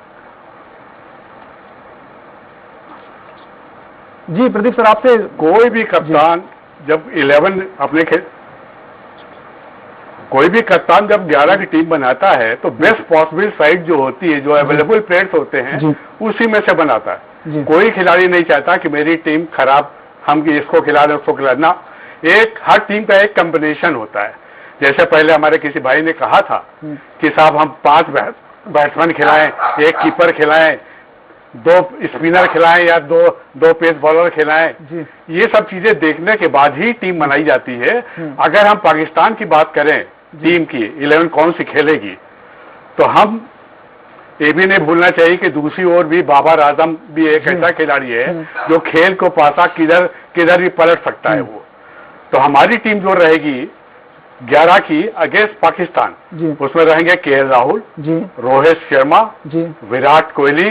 जी प्रदीप सर आपसे। कोई भी कप्तान जब 11 अपने कोई भी कप्तान जब 11 की टीम बनाता है तो बेस्ट पॉसिबल साइड जो होती है, जो अवेलेबल प्लेयर्स होते हैं, उसी में से बनाता है। कोई खिलाड़ी नहीं चाहता कि मेरी टीम खराब, हम इसको खिला रहे उसको खिला ना। एक हर टीम का एक कॉम्बिनेशन होता है। जैसे पहले हमारे किसी भाई ने कहा था कि साहब हम 5 बैट्समैन खिलाएं, 1 कीपर खिलाएं, 2 स्पिनर खिलाएं या दो पेस बॉलर खिलाएं। ये सब चीजें देखने के बाद ही टीम बनाई जाती है। अगर हम पाकिस्तान की बात करें, टीम की 11 कौन सी खेलेगी, तो हम ये भी नहीं भूलना चाहिए कि दूसरी ओर भी बाबर आजम भी एक ऐसा खिलाड़ी है जो खेल को पासा किधर भी पलट सकता है वो। तो हमारी टीम जो रहेगी 11 की अगेंस्ट पाकिस्तान, उसमें रहेंगे केएल राहुल, रोहित शर्मा, विराट कोहली।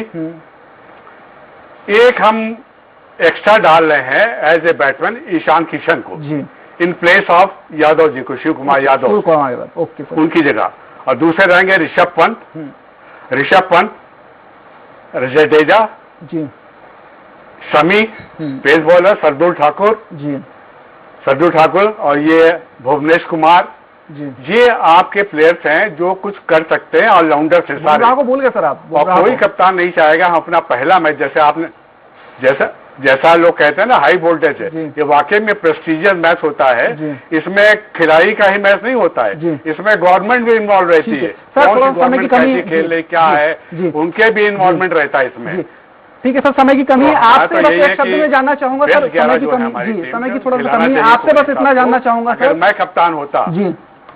एक हम एक्स्ट्रा डाल रहे हैं as a batsman Ishan Kishan को, in place of Yadav ji को, शिव कुमार यादव, उनकी जगह। और दूसरे रहेंगे ऋषभ पंत, जडेजा, शमी, पेस बॉलर सरदुल ठाकुर और ये भुवनेश कुमार। ये आपके प्लेयर्स हैं जो कुछ कर सकते हैं, ऑलराउंडर से सारे। को भूल गए सर आप। और कोई कप्तान नहीं चाहेगा हम अपना पहला मैच, जैसे आपने जैसा लोग कहते हैं ना हाई वोल्टेज है, ये वाकई में प्रेस्टिजियस मैच होता है। इसमें खिलाड़ी का ही मैच नहीं होता है, इसमें गवर्नमेंट भी इन्वॉल्व रहती है। गवर्नमेंट कैसी खेल रही, क्या है, उनके भी इन्वॉल्वमेंट रहता है इसमें। ठीक है सर, समय की कमी है। आपसे बस एक शब्द में जानना चाहूंगा सर, समय की कमी, समय की थोड़ा सा कमी है, आपसे बस इतना जानना चाहूंगा सर। अगर मैं कप्तान होता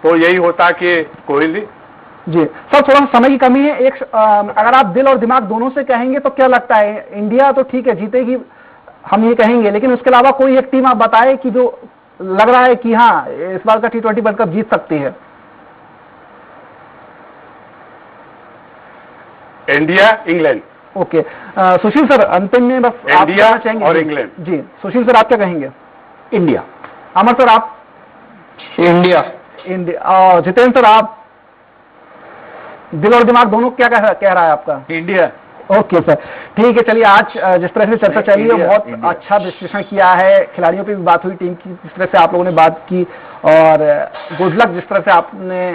तो यही होता कि कोहली। जी सर, थोड़ा समय की कमी है। एक अगर आप दिल और दिमाग दोनों से कहेंगे तो क्या लगता है, इंडिया तो ठीक है जीतेगी, हम ये कहेंगे, लेकिन उसके अलावा कोई एक टीम आप बताएं कि जो लग रहा है कि हाँ इस बार का T20 वर्ल्ड कप जीत सकती है? India, England. ओके सुशील सर, अंतिम में बस इंडिया और इंग्लैंड। जी सुशील सर, आप क्या कहेंगे? इंडिया। अमर सर, आप? इंडिया। और जितेंद्र सर, आप? दिल और दिमाग दोनों क्या कह रहा है आपका? इंडिया। ओके सर, ठीक है। चलिए, आज जिस तरह से चर्चा चली है बहुत अच्छा विश्लेषण किया है, खिलाड़ियों की भी बात हुई, टीम की जिस तरह से आप लोगों ने बात की, और गुड लक जिस तरह से आपने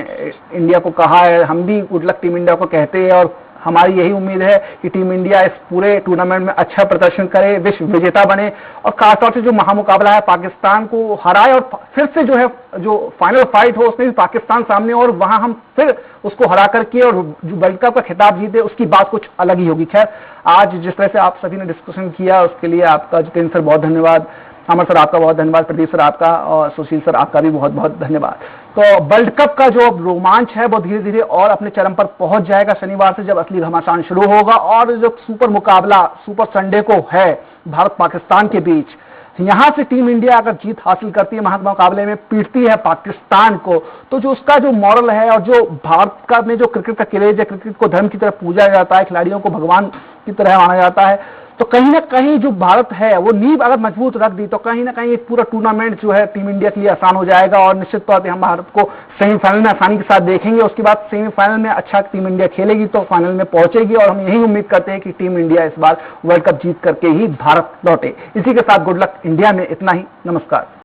इंडिया को कहा है, हम भी गुड लक टीम इंडिया को कहते हैं। और हमारी यही उम्मीद है कि टीम इंडिया इस पूरे टूर्नामेंट में अच्छा प्रदर्शन करे, विश्व विजेता बने, और खासतौर से जो महामुकाबला है पाकिस्तान को हराए, और फिर से जो है जो फाइनल फाइट हो उसमें भी पाकिस्तान सामने, और वहां हम फिर उसको हरा करके और जो वर्ल्ड कप का खिताब जीते, उसकी बात कुछ अलग ही होगी। खैर, आज जिस तरह से आप सभी ने डिस्कशन किया उसके लिए आपका जितेंद्र सर बहुत धन्यवाद, अमर सर आपका बहुत धन्यवाद, प्रदीप सर आपका, और सुशील सर आपका भी बहुत बहुत धन्यवाद। तो वर्ल्ड कप का जो रोमांच है वो धीरे धीरे और अपने चरम पर पहुंच जाएगा शनिवार से, जब असली घमासान शुरू होगा, और जो सुपर मुकाबला सुपर संडे को है भारत पाकिस्तान के बीच, यहां से टीम इंडिया अगर जीत हासिल करती है, मुकाबले में पीटती है पाकिस्तान को, तो जो उसका जो मॉरल है और जो भारत का में जो क्रिकेट का क्रेज है, क्रिकेट को धर्म की तरह पूजा जाता है, खिलाड़ियों को भगवान की तरह माना जाता है, तो कहीं ना कहीं जो भारत है वो नींव अगर मजबूत रख दी तो कहीं ना कहीं एक पूरा टूर्नामेंट जो है टीम इंडिया के लिए आसान हो जाएगा, और निश्चित तौर पे हम भारत को सेमीफाइनल में आसानी के साथ देखेंगे। उसके बाद सेमीफाइनल में अच्छा टीम इंडिया खेलेगी तो फाइनल में पहुंचेगी, और हम यही उम्मीद करते हैं कि टीम इंडिया इस बार वर्ल्ड कप जीत करके ही भारत लौटे। इसी के साथ गुड लक इंडिया में इतना ही, नमस्कार।